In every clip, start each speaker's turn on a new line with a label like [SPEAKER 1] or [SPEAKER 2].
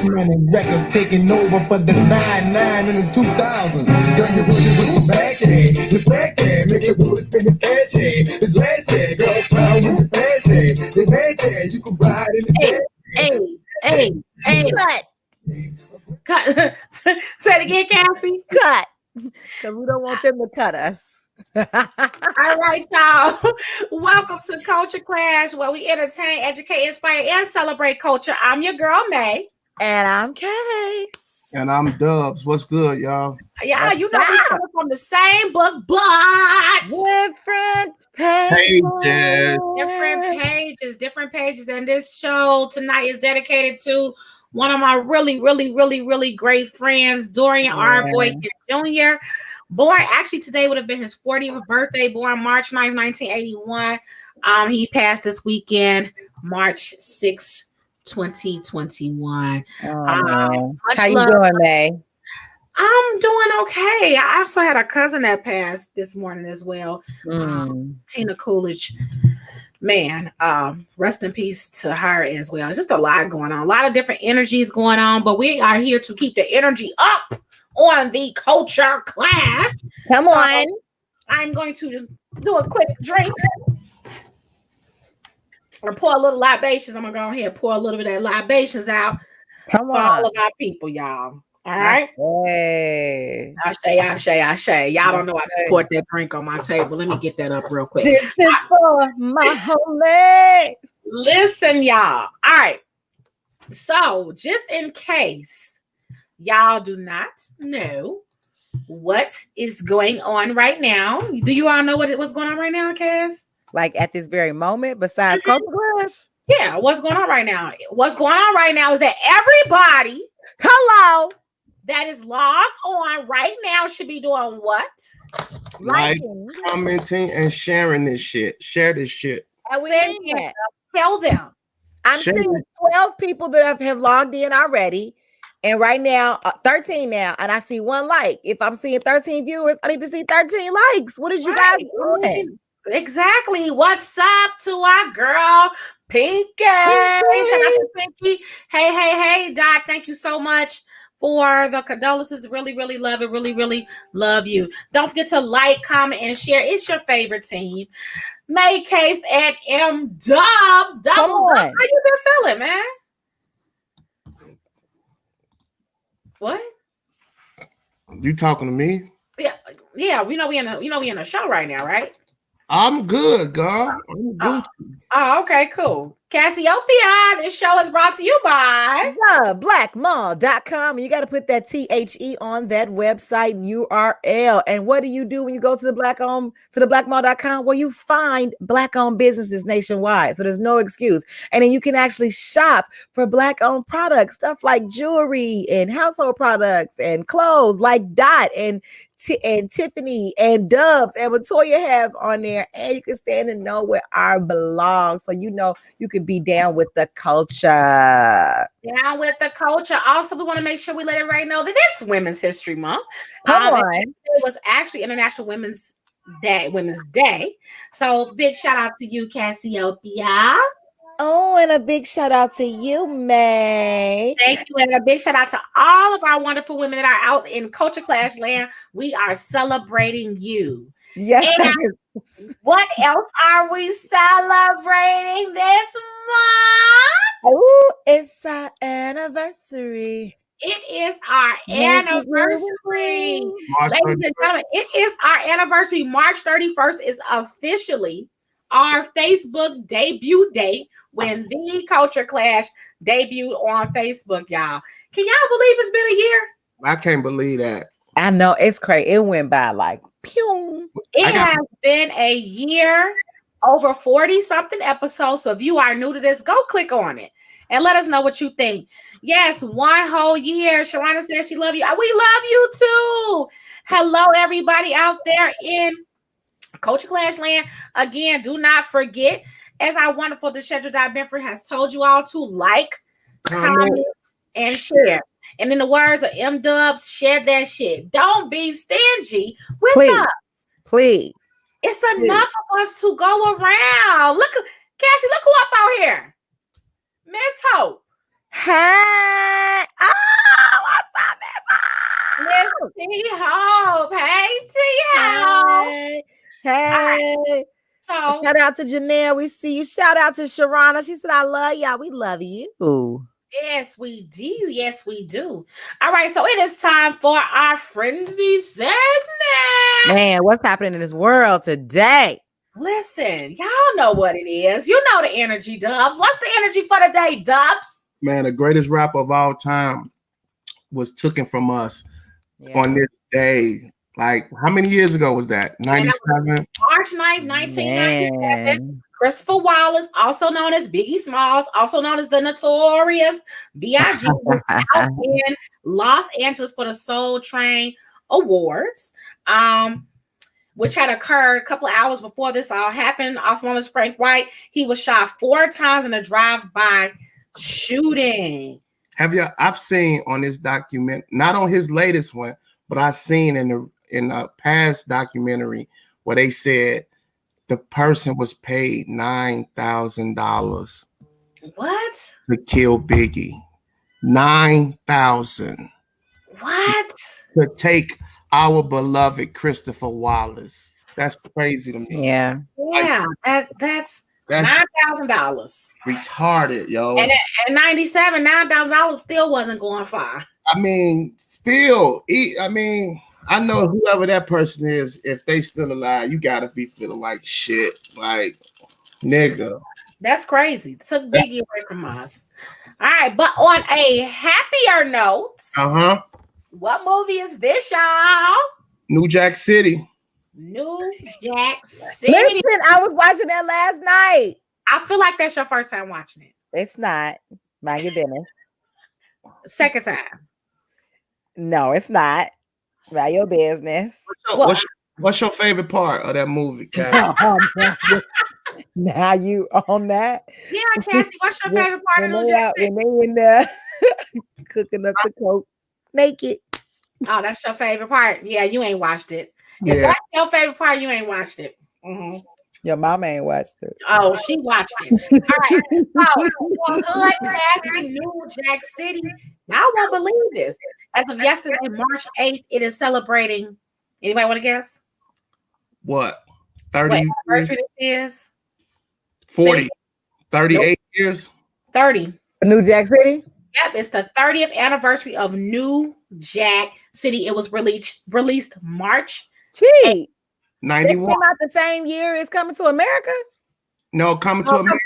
[SPEAKER 1] Money records taking over for the 99 in the 2000. Girl, you working with the back end, respect that, make it work in this cash hand. This last year, girl, proud with the fast hand. The back hand, you can ride in the
[SPEAKER 2] Hey,
[SPEAKER 1] cash.
[SPEAKER 2] hey. Cut. Say it again, Cassie.
[SPEAKER 3] Cut. Because we don't want them to cut us.
[SPEAKER 2] All right, y'all. Welcome to Culture Clash, where we entertain, educate, inspire, and celebrate culture. I'm your girl, May.
[SPEAKER 3] And I'm Case.
[SPEAKER 4] And I'm Dubs. What's good, y'all?
[SPEAKER 2] Yeah, you know we coming from the same book, but
[SPEAKER 3] different pages.
[SPEAKER 2] Different pages. And this show tonight is dedicated to one of my really great friends, Dorian R. Boykin Jr. Born, actually, today would have been his 40th birthday, born March 9th, 1981. He passed this weekend, March 6th, 2021.
[SPEAKER 3] How you doing, May?
[SPEAKER 2] I'm doing okay. I also had a cousin that passed this morning as well. Tina Coolidge. Man, rest in peace to her as well. It's just a lot going on, a lot of different energies going on, but we are here to keep the energy up on the Culture Clash.
[SPEAKER 3] Come on.
[SPEAKER 2] I'm going to do a quick drink or pour a little libations. I'm gonna go ahead and pour a little bit of that libations out for all of our people, y'all. All right.
[SPEAKER 3] Hey.
[SPEAKER 2] Ashe. Y'all don't know I just poured that drink on my table. Let me get that up real quick.
[SPEAKER 3] This is for my homies.
[SPEAKER 2] Listen, y'all. All right. So, just in case y'all do not know what is going on right now, do you all know what's going on right now, Cass?
[SPEAKER 3] Like at this very moment, besides Culture Clash?
[SPEAKER 2] Yeah, what's going on right now? What's going on right now is that everybody, that is logged on right now should be doing what?
[SPEAKER 4] Liking, commenting, and sharing this shit. Share this shit.
[SPEAKER 3] And we need that.
[SPEAKER 2] Tell them.
[SPEAKER 3] I'm seeing 12 people that have logged in already. And right now, 13 now. And I see one like. If I'm seeing 13 viewers, I need to see 13 likes. What is you guys doing?
[SPEAKER 2] Exactly. What's up to our girl, Pinky? Shout out to Pinky. Hey, Dot. Thank you so much for the condolences. Really love it. Really love you. Don't forget to like, comment, and share. It's your favorite team. May, Case, and M Dubs. Doubles. How you been feeling, man? What?
[SPEAKER 4] You talking to me?
[SPEAKER 2] Yeah. We know we in a show right now, right?
[SPEAKER 4] I'm good, girl. I'm good.
[SPEAKER 2] Oh, okay, cool. Cassiopeia, this show is brought to you by
[SPEAKER 3] theblackmall.com. You got to put that THE on that website URL. And what do you do when you go to the blackmall.com? Well, you find Black-owned businesses nationwide. So there's no excuse. And then you can actually shop for Black-owned products, stuff like jewelry and household products and clothes like Dot and Tiffany and Dubs and Latoya have on there, and you can stand and know where our belongs, so you know you can be down with the culture.
[SPEAKER 2] Down with the culture. Also, we want to make sure we let everybody know that it's Women's History Month. It was actually International Women's Day. So big shout out to you, Cassiopeia.
[SPEAKER 3] Oh, and a big shout out to you, May.
[SPEAKER 2] Thank you. And a big shout out to all of our wonderful women that are out in Culture Clash land. We are celebrating you.
[SPEAKER 3] Yes.
[SPEAKER 2] And what else are we celebrating this month?
[SPEAKER 3] Oh, it's our anniversary.
[SPEAKER 2] It is our anniversary. Ladies and gentlemen, it is our anniversary. March 31st is officially our Facebook debut date when the Culture Clash debuted on Facebook, y'all. Can y'all believe it's been a year?
[SPEAKER 4] I can't believe that.
[SPEAKER 3] I know, it's crazy. It went by like pew.
[SPEAKER 2] It has been a year, over 40-something episodes. So if you are new to this, go click on it and let us know what you think. Yes, one whole year. Sharana says she loves you. We love you too. Hello, everybody out there in Culture Clash land. Again, do not forget, as our wonderful DeShedra Benford has told you all, to like, comment, and share. And in the words of M Dubs, share that shit. Don't be stingy with us.
[SPEAKER 3] Please.
[SPEAKER 2] It's enough of us to go around. Look, Cassie, look who up out here. Miss Hope.
[SPEAKER 3] Hi.
[SPEAKER 2] T-Hope. Hey, T-Hope.
[SPEAKER 3] Hey.
[SPEAKER 2] So
[SPEAKER 3] shout out to Janelle. We see you. Shout out to Sharana. She said, I love y'all. We love you.
[SPEAKER 2] yes, we do. Yes, we do. All right, so it is time for our frenzy segment.
[SPEAKER 3] Man, what's happening in this world today?
[SPEAKER 2] Listen, y'all know what it is. You know the energy, Dubs. What's the energy for the day, Dubs?
[SPEAKER 4] Man, the greatest rapper of all time was taken from us on this day. Like, how many years ago was that? 97?
[SPEAKER 2] March 9th, 1997. Christopher Wallace, also known as Biggie Smalls, also known as the Notorious B.I.G., was out in Los Angeles for the Soul Train Awards, which had occurred a couple of hours before this all happened. Also known as Frank White. He was shot 4 times in a drive-by shooting.
[SPEAKER 4] I've seen on this document, not on his latest one, but I've seen in a past documentary where they said the person was paid $9,000.
[SPEAKER 2] What?
[SPEAKER 4] To kill Biggie. $9,000.
[SPEAKER 2] What?
[SPEAKER 4] To take our beloved Christopher Wallace. That's crazy to me.
[SPEAKER 2] Yeah, that's $9,000.
[SPEAKER 4] Retarded, yo.
[SPEAKER 2] And at 97, $9,000 still wasn't going far.
[SPEAKER 4] I mean, still, I know whoever that person is, if they still alive, you gotta be feeling like shit. Like, nigga.
[SPEAKER 2] That's crazy. Took Biggie away from us. All right, but on a happier note, what movie is this, y'all?
[SPEAKER 4] New Jack City.
[SPEAKER 2] New Jack City.
[SPEAKER 3] Listen, I was watching that last night.
[SPEAKER 2] I feel like that's your first time watching it.
[SPEAKER 3] It's not. Mind your business.
[SPEAKER 2] Second time.
[SPEAKER 3] No, it's not. Mind your business.
[SPEAKER 4] What's your favorite part of that movie,
[SPEAKER 3] Now you on that?
[SPEAKER 2] Yeah, Cassie, what's your favorite part of New Jack City?
[SPEAKER 3] When they in there cooking up the coke naked.
[SPEAKER 2] Oh, that's your favorite part. Yeah, you ain't watched it. If that's your favorite part, you ain't watched it. Mm-hmm.
[SPEAKER 3] Your mama ain't watched it.
[SPEAKER 2] Oh, she watched it. All right. So, Hood Casting New Jack City. Y'all won't believe this. As of yesterday, March 8th, it is celebrating. Anybody want to guess?
[SPEAKER 4] What? 30
[SPEAKER 2] what anniversary it is?
[SPEAKER 4] 40. 38 years?
[SPEAKER 2] 30.
[SPEAKER 3] New Jack City?
[SPEAKER 2] Yep, it's the 30th anniversary of New Jack City. It was released March
[SPEAKER 3] 8th.
[SPEAKER 4] 91.
[SPEAKER 3] It came out the same year as Coming to America?
[SPEAKER 4] No, Coming to America.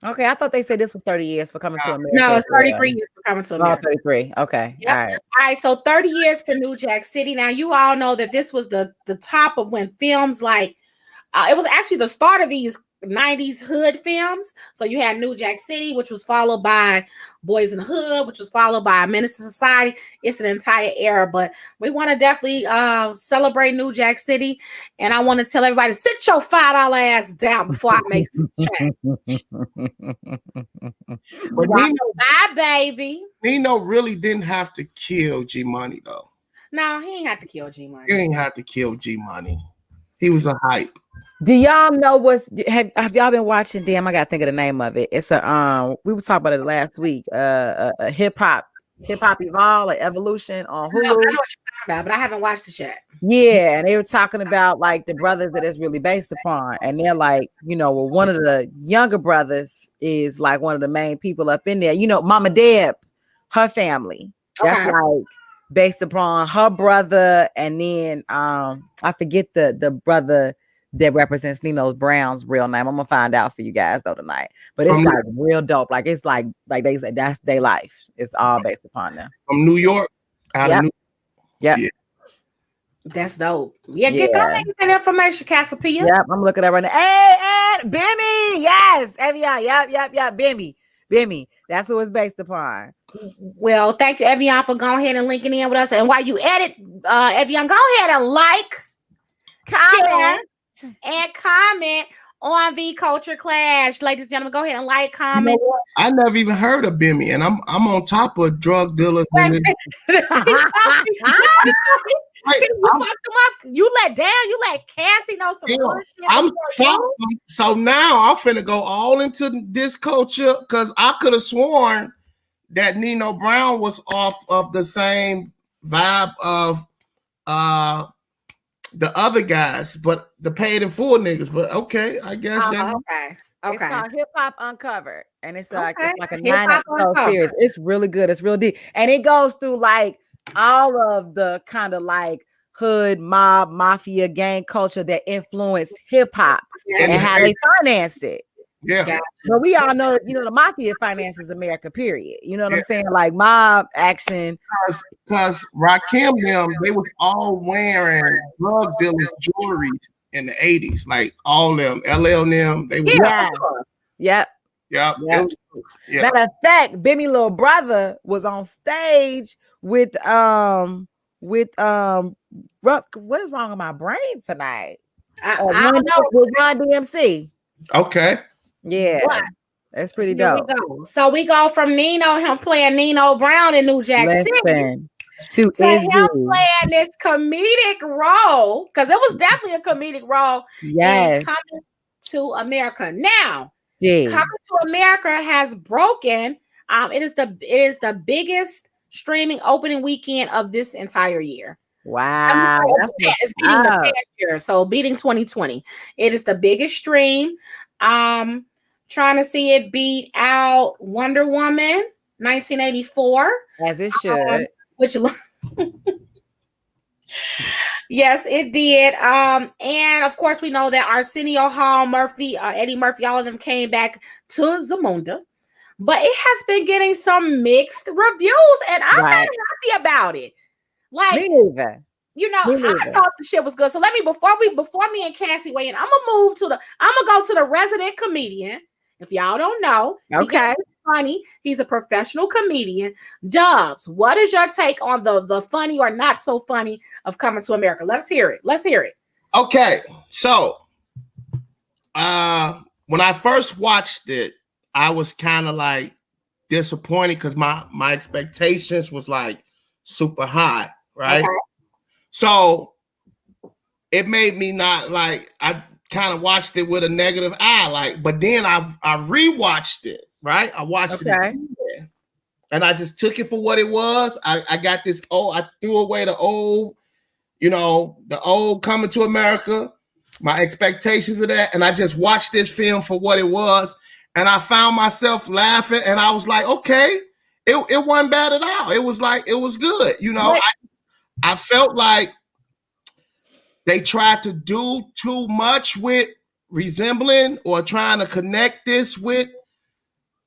[SPEAKER 3] Okay, I thought they said this was 30 years for Coming to America.
[SPEAKER 2] No, it's 33 years for Coming to America.
[SPEAKER 3] 33. Okay.
[SPEAKER 2] Yep. All right. So 30 years for New Jack City. Now, you all know that this was the top of when films like, it was actually the start of these 90s hood films. So you had New Jack City, which was followed by Boys in the Hood, which was followed by Menace to Society. It's an entire era, but we want to definitely celebrate New Jack City. And I want to tell everybody, sit your $5 ass down before I make some change.
[SPEAKER 4] But
[SPEAKER 2] bye, baby.
[SPEAKER 4] Nino really didn't have to kill G Money though.
[SPEAKER 2] No, he ain't have to kill G Money.
[SPEAKER 4] He ain't have to kill G Money. He was a hype.
[SPEAKER 3] Do y'all know have y'all been watching? Damn, I gotta think of the name of it. It's a we were talking about it last week. A hip hop evolve, like Evolution on Hulu.
[SPEAKER 2] I know what you're talking about, but I haven't watched it yet.
[SPEAKER 3] Yeah, and they were talking about like the brothers that it's really based upon, and they're like, well, one of the younger brothers is like one of the main people up in there. Mama Deb, her family. That's like based upon her brother, and then I forget the brother that represents Nino Brown's real name. I'm gonna find out for you guys though tonight. But it's like real dope. Like it's like they said that's their life. It's all based upon them.
[SPEAKER 4] From New York.
[SPEAKER 3] Yeah.
[SPEAKER 2] That's dope. Yeah, get that information, Cassiopeia.
[SPEAKER 3] Yep, I'm looking at right now. Hey, Bimmy, yes, Evian, yep, Bimmy. That's who it's based upon.
[SPEAKER 2] Well, thank you, Evian, for going ahead and linking in with us. And while you edit, Evian, go ahead and like, share, and comment on the Culture Clash. Ladies and gentlemen, go ahead and like, comment.
[SPEAKER 4] I never even heard of Bimmy, and I'm on top of drug dealers.
[SPEAKER 2] You let Cassie know some bullshit.
[SPEAKER 4] So now I'm finna go all into this culture because I could have sworn that Nino Brown was off of the same vibe of the other guys, but the paid in full niggas. But okay, I guess
[SPEAKER 2] Okay.
[SPEAKER 3] It's
[SPEAKER 2] Okay.
[SPEAKER 3] called Hip Hop Uncovered, and it's like
[SPEAKER 2] Okay.
[SPEAKER 3] it's like a
[SPEAKER 2] Hip Hop
[SPEAKER 3] 9-episode
[SPEAKER 2] Uncovered.
[SPEAKER 3] series. It's really good. It's real deep, and it goes through like all of the kind of like hood, mob, mafia, gang culture that influenced hip hop and how they financed it.
[SPEAKER 4] yeah.
[SPEAKER 3] But we all know, the mafia finances America, period. You know what I'm saying? Like mob action.
[SPEAKER 4] Because Rakim them, they was all wearing drug dealers jewelry in the 80s, like all them LL them. They was
[SPEAKER 3] Yep.
[SPEAKER 4] It was,
[SPEAKER 3] Matter of fact, Bimmy little brother was on stage with what is wrong with my brain tonight?
[SPEAKER 2] I don't know.
[SPEAKER 3] With Run DMC.
[SPEAKER 4] Okay.
[SPEAKER 3] Yeah.
[SPEAKER 2] What?
[SPEAKER 3] That's pretty
[SPEAKER 2] Here we
[SPEAKER 3] dope.
[SPEAKER 2] go. So we go from him playing Nino Brown in New Jack City
[SPEAKER 3] to
[SPEAKER 2] him playing this comedic role, because it was definitely a comedic role.
[SPEAKER 3] Yes.
[SPEAKER 2] In Coming to America. Now,
[SPEAKER 3] Coming
[SPEAKER 2] to America has broken. It is the biggest streaming opening weekend of this entire year.
[SPEAKER 3] Wow.
[SPEAKER 2] It's beating the past year, so beating 2020. It is the biggest stream. Trying to see it beat out Wonder Woman 1984.
[SPEAKER 3] As it should.
[SPEAKER 2] Which yes, it did. And of course, we know that Arsenio Hall, Murphy, Eddie Murphy, all of them came back to Zamunda. But it has been getting some mixed reviews, and I'm not happy about it. Like,
[SPEAKER 3] me neither.
[SPEAKER 2] I thought the shit was good. So before me and Cassie weigh in, I'm gonna go to the resident comedian. If y'all don't know,
[SPEAKER 3] okay,
[SPEAKER 2] funny. He's a professional comedian. Dubs, what is your take on the funny or not so funny of Coming to America? Let's hear it.
[SPEAKER 4] Okay, so when I first watched it, I was kind of like disappointed because my expectations was like super high, right? Okay. So it made me not like, I kind of watched it with a negative eye, like, but then I rewatched it, right? I watched it again, and I just took it for what it was. I got this I threw away the old Coming to America, my expectations of that, and I just watched this film for what it was, and I found myself laughing, and I was like, okay, it wasn't bad at all. It was like, it was good, I felt like they tried to do too much with resembling or trying to connect this with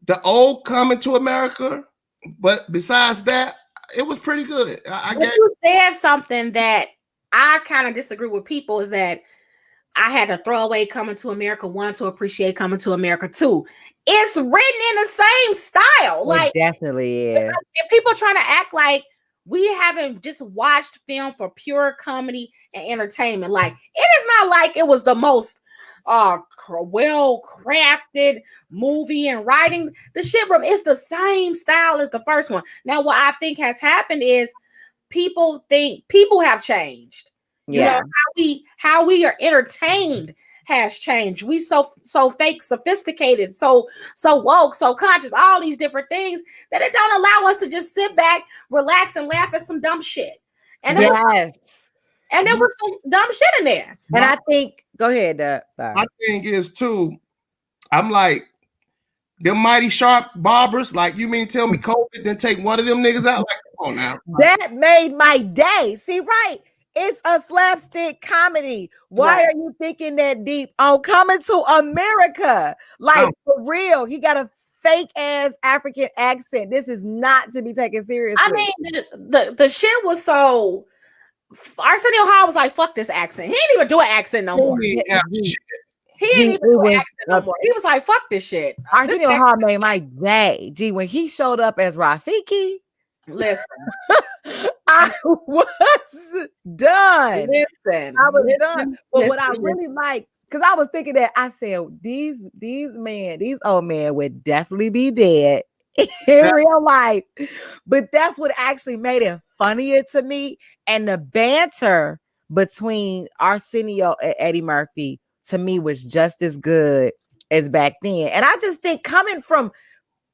[SPEAKER 4] the old Coming to America. But besides that, it was pretty good.
[SPEAKER 2] You said something that I kind of disagree with people, is that I had to throw away Coming to America 1 to appreciate Coming to America 2. It's written in the same style. Like,
[SPEAKER 3] it definitely is.
[SPEAKER 2] If people trying to act like we haven't just watched film for pure comedy and entertainment. Like, it is not like it was the most well-crafted movie and writing. The shit room is the same style as the first one. Now, what I think has happened is people have changed.
[SPEAKER 3] Yeah.
[SPEAKER 2] How we are entertained has changed. We so fake, sophisticated, so woke, so conscious, all these different things that it don't allow us to just sit back, relax, and laugh at some dumb shit. And there was some dumb shit in there.
[SPEAKER 3] And I think, go ahead, sorry.
[SPEAKER 4] My thing is too, I'm like, them mighty sharp barbers, like, you mean tell me COVID then take one of them niggas out? Like, come on now.
[SPEAKER 3] That made my day. See, right? It's a slapstick comedy. Why are you thinking that deep on Coming to America? Like, for real, he got a fake ass African accent. This is not to be taken seriously.
[SPEAKER 2] I mean, the shit was so. Arsenio Hall was like, "Fuck this accent." He didn't even do an accent no more. He didn't even do an accent no more. He was like, "Fuck this shit."
[SPEAKER 3] Arsenio Hall made my day. Gee, when he showed up as Rafiki.
[SPEAKER 2] Listen,
[SPEAKER 3] I was done.
[SPEAKER 2] Listen,
[SPEAKER 3] I was done. But what I really like, because I was thinking that, I said, these old men would definitely be dead in real life. But that's what actually made it funnier to me. And the banter between Arsenio and Eddie Murphy, to me, was just as good as back then. And I just think, coming from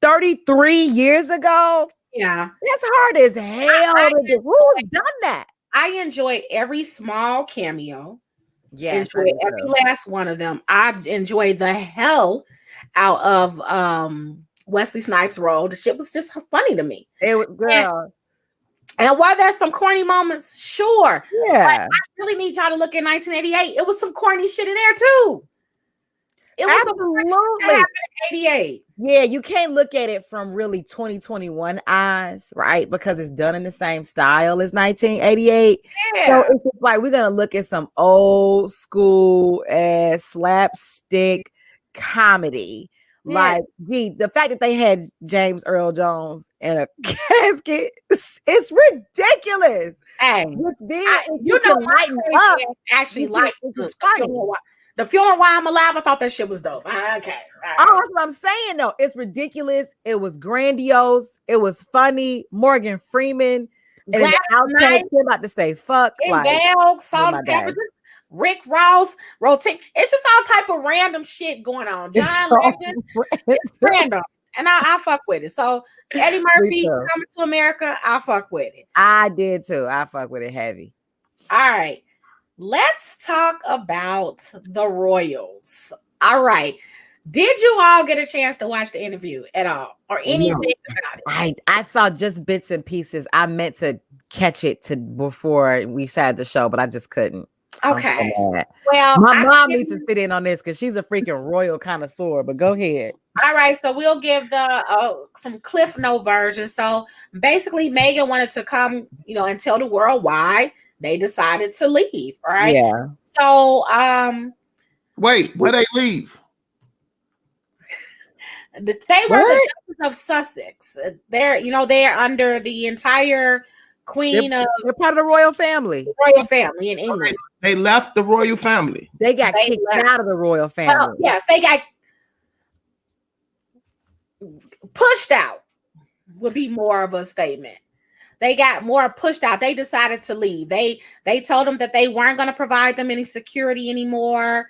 [SPEAKER 3] 33 years ago.
[SPEAKER 2] Yeah.
[SPEAKER 3] That's hard as hell to do. Who's done that?
[SPEAKER 2] I enjoyed every small cameo.
[SPEAKER 3] Yes,
[SPEAKER 2] Enjoyed every last one of them. I enjoyed the hell out of Wesley Snipes' role. The shit was just funny to me.
[SPEAKER 3] It was, girl.
[SPEAKER 2] And while there's some corny moments, sure.
[SPEAKER 3] Yeah.
[SPEAKER 2] But I really need y'all to look at 1988. It was some corny shit in there too. It was
[SPEAKER 3] Absolutely.
[SPEAKER 2] 88.
[SPEAKER 3] Yeah, you can't look at it from really 2021 eyes, right? Because it's done in the same style as 1988.
[SPEAKER 2] Yeah.
[SPEAKER 3] So it's just like we're gonna look at some old school ass slapstick comedy.
[SPEAKER 2] Yeah.
[SPEAKER 3] Like the fact that they had James Earl Jones in a casket, it's ridiculous.
[SPEAKER 2] Hey,
[SPEAKER 3] Which then
[SPEAKER 2] you know, my
[SPEAKER 3] lighten
[SPEAKER 2] crazy
[SPEAKER 3] up.
[SPEAKER 2] ass actually like
[SPEAKER 3] It's funny.
[SPEAKER 2] the funeral while I'm alive. I thought that shit was dope. Okay. All right.
[SPEAKER 3] Oh, that's what I'm saying though. It's ridiculous. It was grandiose. It was funny. Morgan Freeman. And
[SPEAKER 2] Gladys
[SPEAKER 3] the outcast
[SPEAKER 2] Knight,
[SPEAKER 3] came about to say fuck. Like,
[SPEAKER 2] Val, Salt
[SPEAKER 3] my
[SPEAKER 2] and
[SPEAKER 3] God.
[SPEAKER 2] Pepper, Rick Ross, rotate. It's just all type of random shit going on. John
[SPEAKER 3] so
[SPEAKER 2] Legend, it's random. And I fuck with it. So Eddie Murphy
[SPEAKER 3] too.
[SPEAKER 2] coming to America, I fuck with it.
[SPEAKER 3] I did too. I fuck with it heavy.
[SPEAKER 2] All right. Let's talk about the Royals. All right. Did you all get a chance to watch the interview at all or anything about it?
[SPEAKER 3] I saw just bits and pieces. I meant to catch it before we started the show, but I just couldn't.
[SPEAKER 2] Okay.
[SPEAKER 3] I'm so mad.
[SPEAKER 2] Well,
[SPEAKER 3] My mom needs to sit in on this because she's a freaking royal connoisseur. But go ahead.
[SPEAKER 2] All right, so we'll give the some Cliff Note version. So basically, Meghan wanted to come, and tell the world why they decided to leave. Right?
[SPEAKER 3] Yeah.
[SPEAKER 2] So,
[SPEAKER 4] Wait, where they leave?
[SPEAKER 2] they were the Duchess of Sussex. They're under the entire Queen of
[SPEAKER 3] They're part of the royal family.
[SPEAKER 2] the royal family in England.
[SPEAKER 4] They left the royal family.
[SPEAKER 3] They got
[SPEAKER 2] They
[SPEAKER 3] kicked
[SPEAKER 2] left.
[SPEAKER 3] out of the royal family.
[SPEAKER 2] Well, yes, they got pushed out. Would be more of a statement. They got more pushed out. They decided to leave. They told them that they weren't going to provide them any security anymore.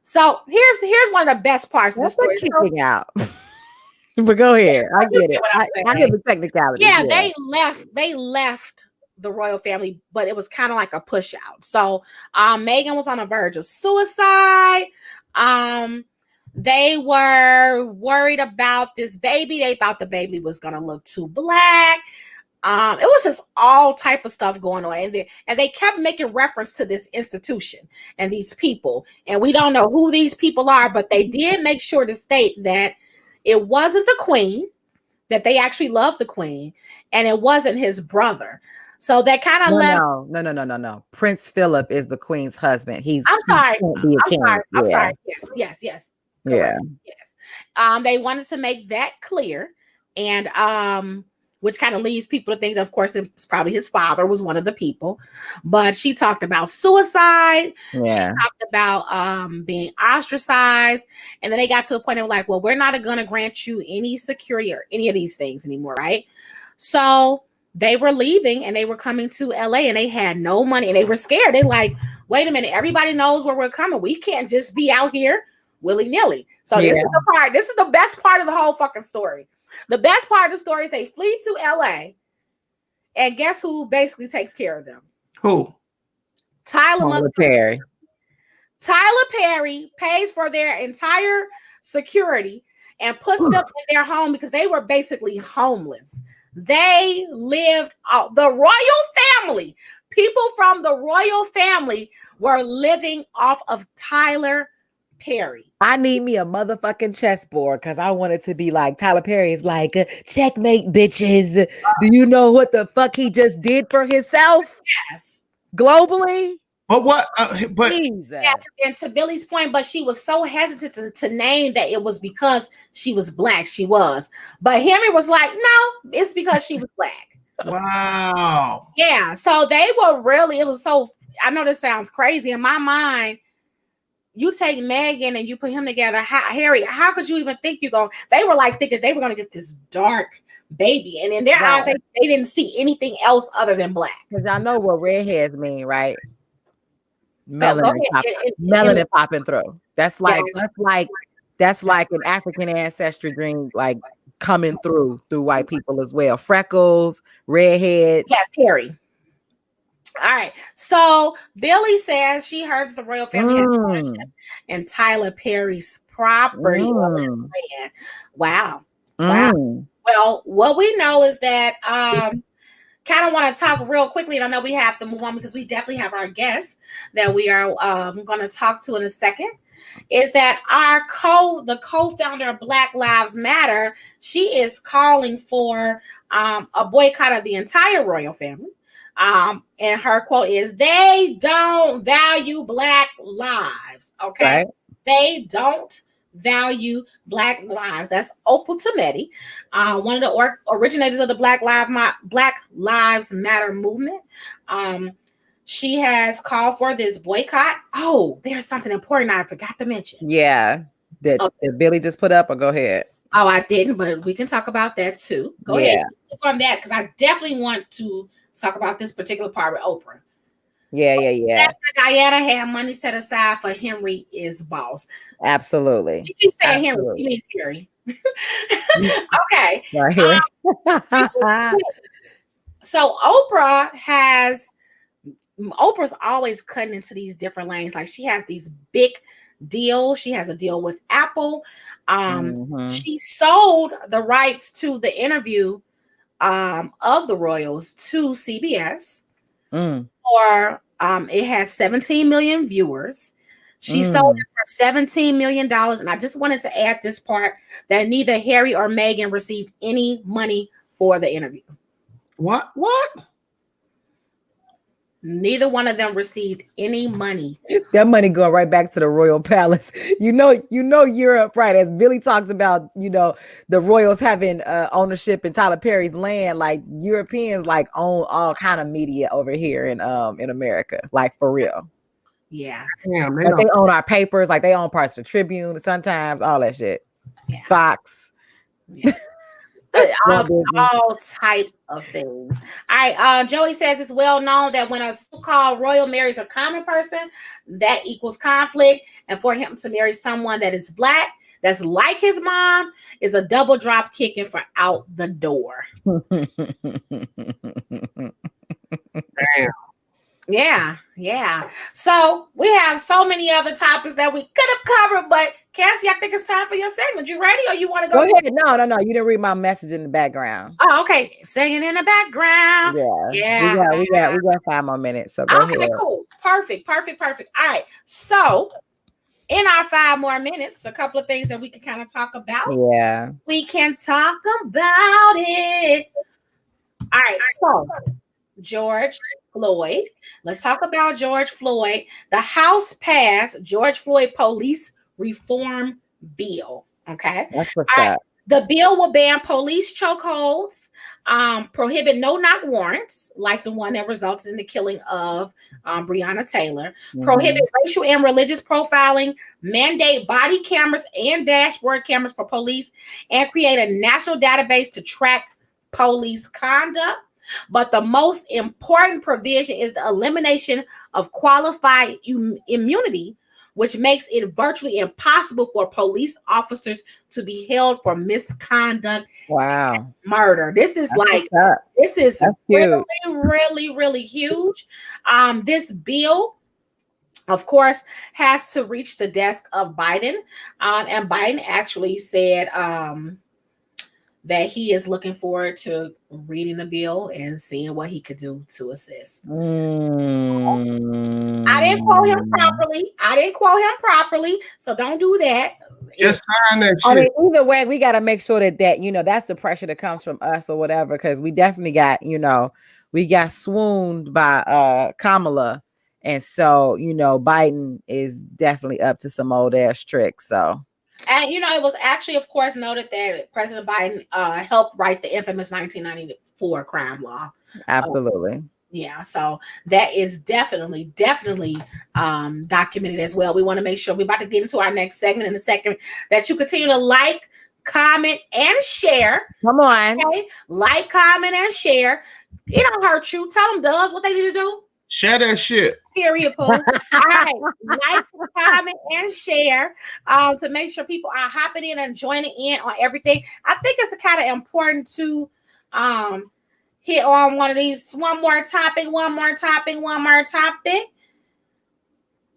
[SPEAKER 2] So here's one of the best parts of the
[SPEAKER 3] That's
[SPEAKER 2] story.
[SPEAKER 3] like kicking out. But go ahead. I get it.
[SPEAKER 2] what I'm
[SPEAKER 3] I
[SPEAKER 2] saying.
[SPEAKER 3] get the technicality.
[SPEAKER 2] Yeah, they left the royal family, but it was kind of like a push out. So Meghan was on the verge of suicide. They were worried about this baby. They thought the baby was gonna look too black. It was just all type of stuff going on, and they kept making reference to this institution and these people, and we don't know who these people are, but they did make sure to state that it wasn't the Queen, that they actually loved the Queen, and it wasn't his brother. So that kind of left.
[SPEAKER 3] No. Prince Philip is the Queen's husband.
[SPEAKER 2] I'm sorry. I'm
[SPEAKER 3] Yeah.
[SPEAKER 2] sorry. Yes.
[SPEAKER 3] Yeah.
[SPEAKER 2] Correct. Yes. They wanted to make that clear, and which kind of leaves people to think that, of course, it's probably his father was one of the people. But she talked about suicide.
[SPEAKER 3] Yeah.
[SPEAKER 2] She talked about being ostracized. And then they got to a point of like, well, we're not going to grant you any security or any of these things anymore, right? So they were leaving and they were coming to LA and they had no money and they were scared. They're like, wait a minute, everybody knows where we're coming. We can't just be out here willy-nilly. So this is the best part of the whole fucking story. The best part of the story is they flee to LA, and guess who basically takes care of them?
[SPEAKER 4] Who?
[SPEAKER 2] Tyler
[SPEAKER 3] Perry.
[SPEAKER 2] Tyler Perry pays for their entire security and puts them in their home because they were basically homeless. They lived out. The royal family, people from the royal family were living off of Tyler Perry.
[SPEAKER 3] I need me a motherfucking chessboard because I want it to be like Tyler Perry is like, checkmate, bitches. Do you know what the fuck he just did for himself
[SPEAKER 2] Yes.
[SPEAKER 3] globally?
[SPEAKER 4] But what? But
[SPEAKER 3] Jesus.
[SPEAKER 2] Yes, and to Billy's point, but she was so hesitant to name that it was because she was black. She was. But Henry was like, no, it's because she was black.
[SPEAKER 4] wow.
[SPEAKER 2] Yeah. So they were really, it was so, I know this sounds crazy. In my mind, you take Meghan and you put him together. Harry, how could you even think you're going? They were like thinking they were going to get this dark baby. And in their eyes, they didn't see anything else other than black.
[SPEAKER 3] Because y'all know what redheads mean, right? Melanin popping through. That's like an African ancestry dream, like coming through white people as well. Freckles, redheads.
[SPEAKER 2] Yes, Harry. All right. So Billy says she heard that the royal family had ownership in Tyler Perry's property on his land. Wow. Wow. Well, what we know is that kind of want to talk real quickly, and I know we have to move on because we definitely have our guest that we are going to talk to in a second. Is that the co-founder of Black Lives Matter? She is calling for a boycott of the entire royal family. And her quote is, "They don't value Black lives." Okay, right. They don't value Black lives. That's Opal Tometi, one of the originators of the Black Lives Matter movement. She has called for this boycott. Oh, there's something important I forgot to mention.
[SPEAKER 3] Yeah, did Billy just put up, or go ahead?
[SPEAKER 2] Oh, I didn't, but we can talk about that too. Go ahead, click on that because I definitely want to talk about this particular part with Oprah.
[SPEAKER 3] Yeah.
[SPEAKER 2] Diana had money set aside for Henry is boss.
[SPEAKER 3] Absolutely.
[SPEAKER 2] She keeps saying Henry. She means Harry. Okay.
[SPEAKER 3] Right here.
[SPEAKER 2] So Oprah's always cutting into these different lanes. Like she has these big deals. She has a deal with Apple. She sold the rights to the interview of the royals to CBS. Or it has 17 million viewers. She sold it for $17 million. And I just wanted to add this part that neither Harry or Meghan received any money for the interview.
[SPEAKER 4] What?
[SPEAKER 2] Neither one of them received any money.
[SPEAKER 3] That money going right back to the royal palace. You know, Europe, right? As Billy talks about, the royals having ownership in Tyler Perry's land. Like Europeans, like own all kind of media over here in America, like for real.
[SPEAKER 2] Yeah,
[SPEAKER 3] like they own our papers, like they own parts of the Tribune, sometimes all that shit.
[SPEAKER 2] Yeah.
[SPEAKER 3] Fox.
[SPEAKER 2] Yeah. all type of things. All right. Joey says it's well known that when a so-called royal marries a common person, that equals conflict. And for him to marry someone that is Black, that's like his mom, is a double drop kicking for out the door.
[SPEAKER 4] Damn.
[SPEAKER 2] Yeah. So we have so many other topics that we could have covered, but Cassie, I think it's time for your segment. You ready, or you want to go
[SPEAKER 3] ahead? No. You didn't read my message in the background.
[SPEAKER 2] Oh, okay. Singing in the background.
[SPEAKER 3] Yeah. We got 5 more minutes. So go ahead.
[SPEAKER 2] Cool. Perfect. All right. So in our 5 more minutes, a couple of things that we can kind of talk about.
[SPEAKER 3] Yeah.
[SPEAKER 2] We can talk about it. All right. So George Floyd. Let's talk about George Floyd. The House passed George Floyd Police Reform Bill. Okay.
[SPEAKER 3] That's what's up.
[SPEAKER 2] The bill will ban police chokeholds, prohibit no-knock warrants, like the one that resulted in the killing of Breonna Taylor, prohibit racial and religious profiling, mandate body cameras and dashboard cameras for police, and create a national database to track police conduct. But the most important provision is the elimination of qualified immunity, which makes it virtually impossible for police officers to be held for misconduct.
[SPEAKER 3] Wow.
[SPEAKER 2] Murder. This is really, really, really huge. This bill, of course, has to reach the desk of Biden. And Biden actually said that he is looking forward to reading the bill and seeing what he could do to assist. I didn't quote him properly. So don't do that.
[SPEAKER 4] Just sign that shit.
[SPEAKER 3] I mean, either way, we got to make sure that that's the pressure that comes from us or whatever, because we definitely got, we got swooned by Kamala. And so, Biden is definitely up to some old ass tricks. So.
[SPEAKER 2] And, it was actually, of course, noted that President Biden helped write the infamous 1994 crime law.
[SPEAKER 3] Absolutely.
[SPEAKER 2] So that is definitely documented as well. We want to make sure we're about to get into our next segment in a second, that you continue to like, comment, and share.
[SPEAKER 3] Come on.
[SPEAKER 2] Okay? Like, comment, and share. It don't hurt you. Tell them, Doug, what they need to do.
[SPEAKER 4] Share that shit.
[SPEAKER 2] Period, Pooh. All right. Like, comment, and share to make sure people are hopping in and joining in on everything. I think it's kind of important to hit on one of these. One more topic.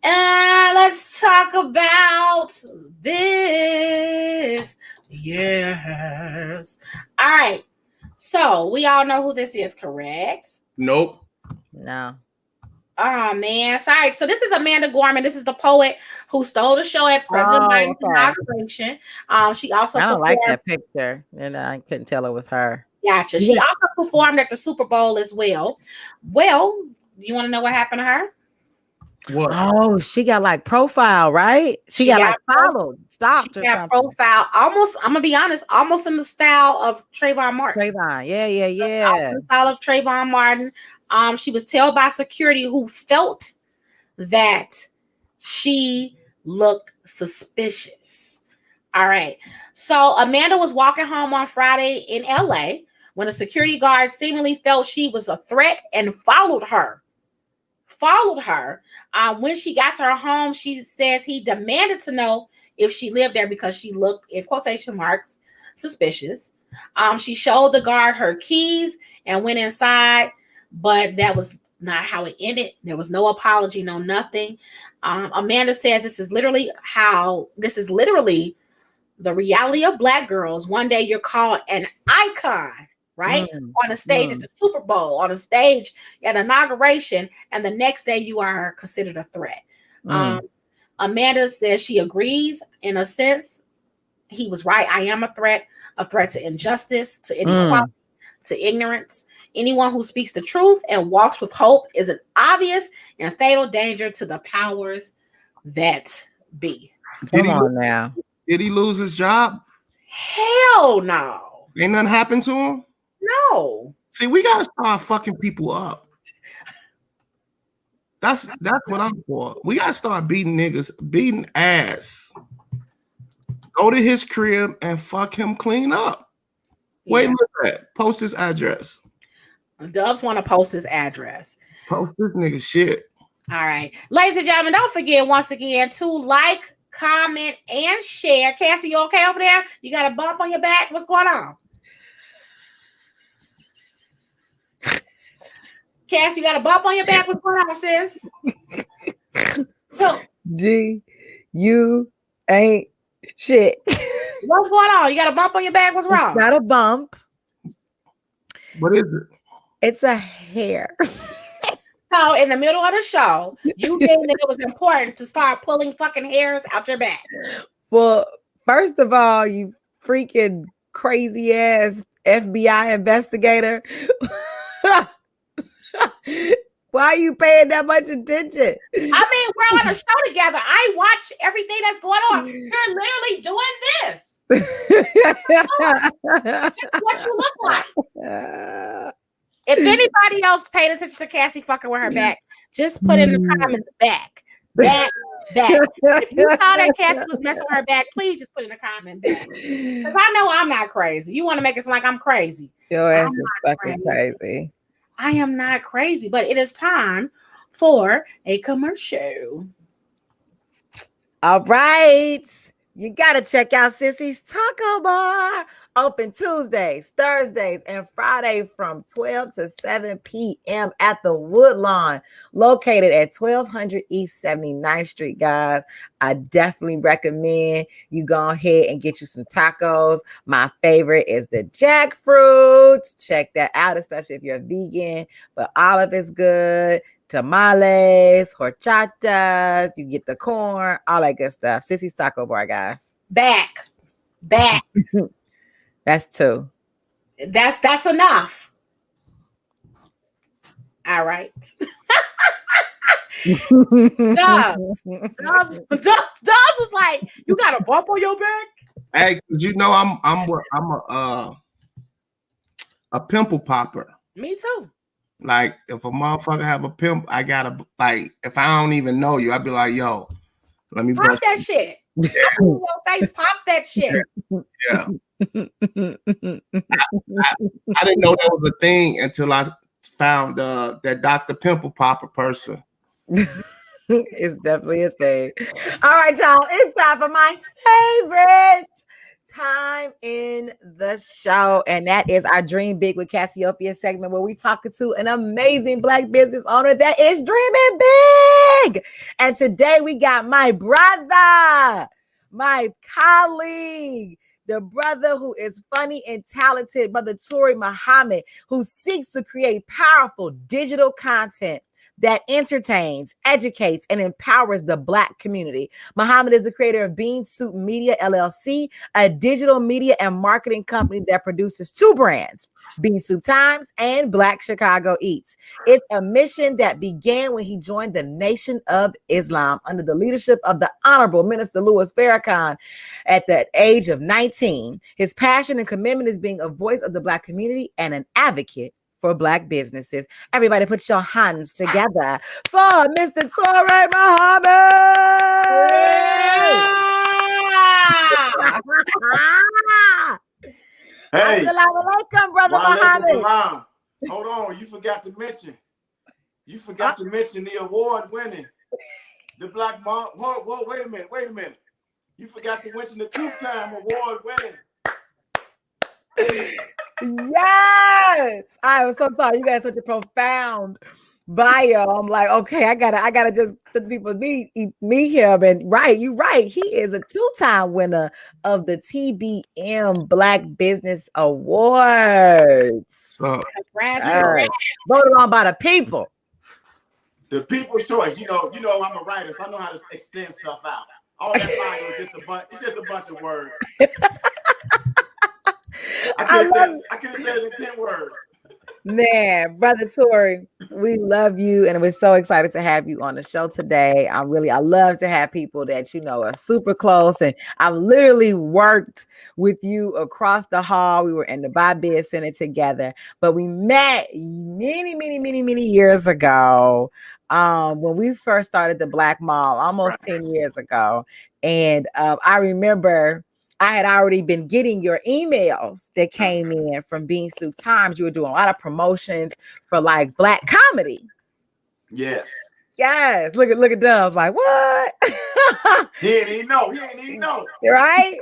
[SPEAKER 2] Let's talk about this. Yes. All right. So we all know who this is, correct?
[SPEAKER 4] Nope.
[SPEAKER 3] No.
[SPEAKER 2] Oh man, sorry. So this is Amanda Gorman. This is the poet who stole the show at President Biden's inauguration. She also
[SPEAKER 3] I don't like that picture, and I couldn't tell it was her.
[SPEAKER 2] Gotcha. She also performed at the Super Bowl as well. Well, you want to know what happened to her?
[SPEAKER 4] What?
[SPEAKER 3] Oh, she got like profile, right? She got like followed, stopped.
[SPEAKER 2] She got profile. Almost, I'm gonna be honest, almost in the style of Trayvon Martin.
[SPEAKER 3] Yeah.
[SPEAKER 2] The style of Trayvon Martin. She was told by security who felt that she looked suspicious. All right. So Amanda was walking home on Friday in LA when a security guard seemingly felt she was a threat and followed her. When she got to her home, she says he demanded to know if she lived there because she looked, in quotation marks, suspicious. She showed the guard her keys and went inside, but that was not how it ended. There was no apology, no nothing. Amanda says this is literally the reality of Black girls. One day you're called an icon, right? On a stage at the Super Bowl, on a stage at inauguration, and the next day you are considered a threat. Amanda says she agrees in a sense. He was right. I am a threat to injustice, to inequality, to ignorance. Anyone who speaks the truth and walks with hope is an obvious and fatal danger to the powers that be.
[SPEAKER 3] Come on now.
[SPEAKER 4] Did he lose his job?
[SPEAKER 2] Hell no.
[SPEAKER 4] Ain't nothing happened to him?
[SPEAKER 2] No.
[SPEAKER 4] See, we gotta start fucking people up. That's what I'm for. We gotta start beating niggas, beating ass. Go to his crib and fuck him clean up. Wait, look at that. Post his address.
[SPEAKER 2] Dubs want to post his address.
[SPEAKER 4] Post this nigga shit.
[SPEAKER 2] All right. Ladies and gentlemen, don't forget once again to like, comment, and share. Cassie, you okay over there? You got a bump on your back? What's going on? Cassie, you got a bump on your back? What's going on, sis?
[SPEAKER 3] G, you ain't shit.
[SPEAKER 2] What's going on? You got a bump on your back? What's wrong?
[SPEAKER 3] It's not a bump.
[SPEAKER 4] What is it?
[SPEAKER 3] It's a hair.
[SPEAKER 2] So in the middle of the show, you deemed that it was important to start pulling fucking hairs out your back.
[SPEAKER 3] Well, first of all, you freaking crazy ass FBI investigator. Why are you paying that much attention?
[SPEAKER 2] I mean, we're on a show together. I watch everything that's going on. You're literally doing this. That's what you look like. If anybody else paid attention to Cassie fucking with her back, just put in the comments back. If you saw that Cassie was messing with her back, please just put in the comment back. Because I know I'm not crazy. You want to make it sound like I'm crazy.
[SPEAKER 3] Your ass is fucking crazy.
[SPEAKER 2] I am not crazy, but it is time for a commercial.
[SPEAKER 3] All right. You got to check out Sissy's Taco Bar. Open Tuesdays, Thursdays, and Friday from 12 to 7 p.m. at the Woodlawn, located at 1200 East 79th Street, guys. I definitely recommend you go ahead and get you some tacos. My favorite is the jackfruit. Check that out, especially if you're a vegan, but olive is good. Tamales, horchatas, you get the corn, all that good stuff. Sissy's Taco Bar, guys.
[SPEAKER 2] Back.
[SPEAKER 3] That's two.
[SPEAKER 2] That's enough. All right. Dobbs was like, "You got a bump on your back?"
[SPEAKER 4] Hey, you know I'm a pimple popper.
[SPEAKER 2] Me too.
[SPEAKER 4] Like if a motherfucker have a pimp, I gotta like if I don't even know you, I'd be like, "Yo, let me
[SPEAKER 2] pop that shit." Yeah. Your face, pop that shit.
[SPEAKER 4] Yeah. I didn't know that was a thing until I found that Dr. Pimple Popper person.
[SPEAKER 3] It's definitely a thing. All right, y'all. It's time for my favorite time in the show, and that is our Dream Big with Cassiopeia segment, where we talking to an amazing Black business owner that is dreaming big. And today we got my brother, my colleague, the brother who is funny and talented, Brother Tory Muhammad, who seeks to create powerful digital content that entertains, educates, and empowers the Black community. Muhammad is the creator of Bean Soup Media, LLC, a digital media and marketing company that produces two brands, Bean Soup Times and Black Chicago Eats. It's a mission that began when he joined the Nation of Islam under the leadership of the Honorable Minister Louis Farrakhan at the age of 19. His passion and commitment is being a voice of the Black community and an advocate for Black businesses. Everybody put your hands together for Mr. Tory Muhammad.
[SPEAKER 5] Hey,
[SPEAKER 3] Assalamu alaikum, Brother
[SPEAKER 5] Walaikum
[SPEAKER 3] Muhammad.
[SPEAKER 5] salam. Hold on, you forgot to mention the award winning, the Black Mom. Whoa, wait a minute. You forgot to mention the two-time award winning.
[SPEAKER 3] Yes, I was so sorry. You guys such a profound bio. I'm like, okay, I gotta just let the people meet him. And you're right. He is a two-time winner of the TBM Black Business Awards.
[SPEAKER 2] Congrats.
[SPEAKER 3] Voted on by the people.
[SPEAKER 5] The people's choice. You know, I'm a writer, so I know how to extend stuff out. All that bio is it's just a bunch of words. I could have said it in 10 words.
[SPEAKER 3] Man, Brother Tory, we love you, and we're so excited to have you on the show today. I love to have people that are super close, and I've literally worked with you across the hall. We were in the ByBiz Center together, but we met many years ago when we first started the Black Mall, almost 10 years ago, and I remember I had already been getting your emails that came in from Bean Soup Times. You were doing a lot of promotions for like Black comedy.
[SPEAKER 5] Yes.
[SPEAKER 3] Look at Dub. I was like, what?
[SPEAKER 5] He didn't even know.
[SPEAKER 3] Right.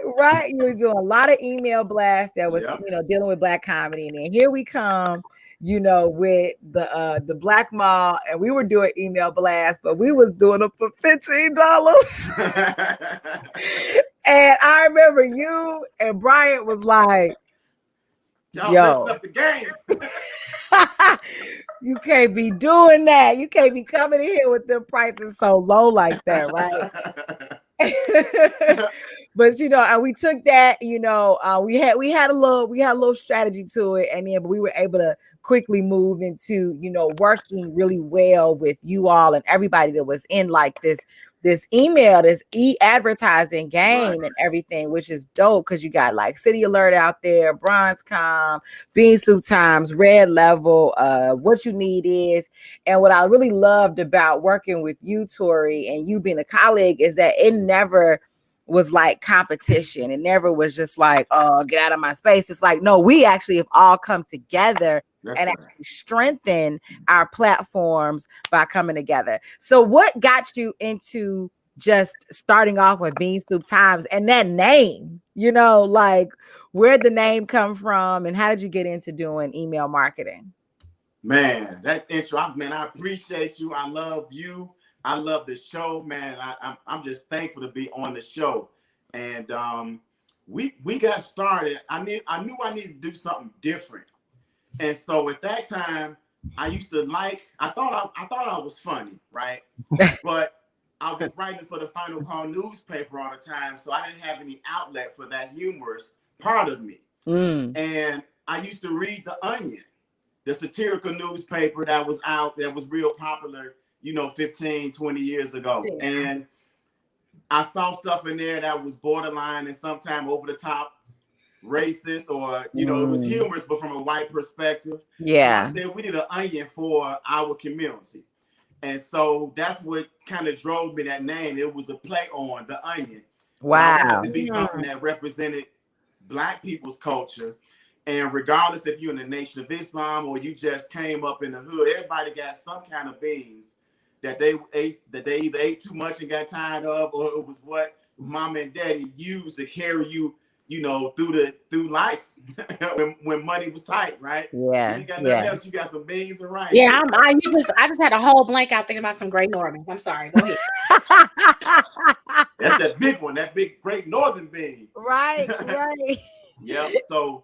[SPEAKER 3] You were doing a lot of email blasts that was, dealing with Black comedy. And then here we come, with the Black Mall, and we were doing email blasts, but we was doing them for $15. And I remember you and Bryant was like,
[SPEAKER 5] y'all messing up the game.
[SPEAKER 3] You can't be doing that. You can't be coming in here with them prices so low like that, right? But and we took that, we had a little strategy to it, and then but we were able to quickly move into working really well with you all and everybody that was in like this email, this e-advertising game and everything, which is dope because you got like City Alert out there, BronzeCom, Bean Soup Times, Red Level, What You Need Is. And what I really loved about working with you, Tory, and you being a colleague is that it never was like competition. It never was just like, oh, get out of my space. It's like, no, we actually have all come together actually strengthen our platforms by coming together. So what got you into just starting off with Bean Soup Times and that name, like where'd the name come from and how did you get into doing email marketing?
[SPEAKER 5] Man, that intro, I appreciate you. I love you. I love the show, man. I'm just thankful to be on the show. And we got started. I knew I needed to do something different. And so at that time, I used to I thought I was funny, right? But I was writing for the Final Call newspaper all the time, so I didn't have any outlet for that humorous part of me. And I used to read The Onion, the satirical newspaper that was real popular, 15, 20 years ago. Yeah. And I saw stuff in there that was borderline and sometimes over the top racist, or it was humorous but from a white perspective. So I said we need an onion for our community, and so that's what kind of drove me that name. It was a play on The Onion.
[SPEAKER 3] Wow.
[SPEAKER 5] I wanted to be something that represented Black people's culture And regardless if you're in the Nation of Islam or you just came up in the hood, everybody got some kind of beans that they either ate too much and got tired of, or it was what mama and daddy used to carry you, through life when money was tight, right?
[SPEAKER 3] Yeah.
[SPEAKER 5] You got nothing else. You got some beans and rice.
[SPEAKER 2] Yeah, I just had a whole blank out thinking about some Great Northern. I'm sorry. Go ahead.
[SPEAKER 5] That's that big one, that big Great Northern bean.
[SPEAKER 3] Right.
[SPEAKER 5] Yep. So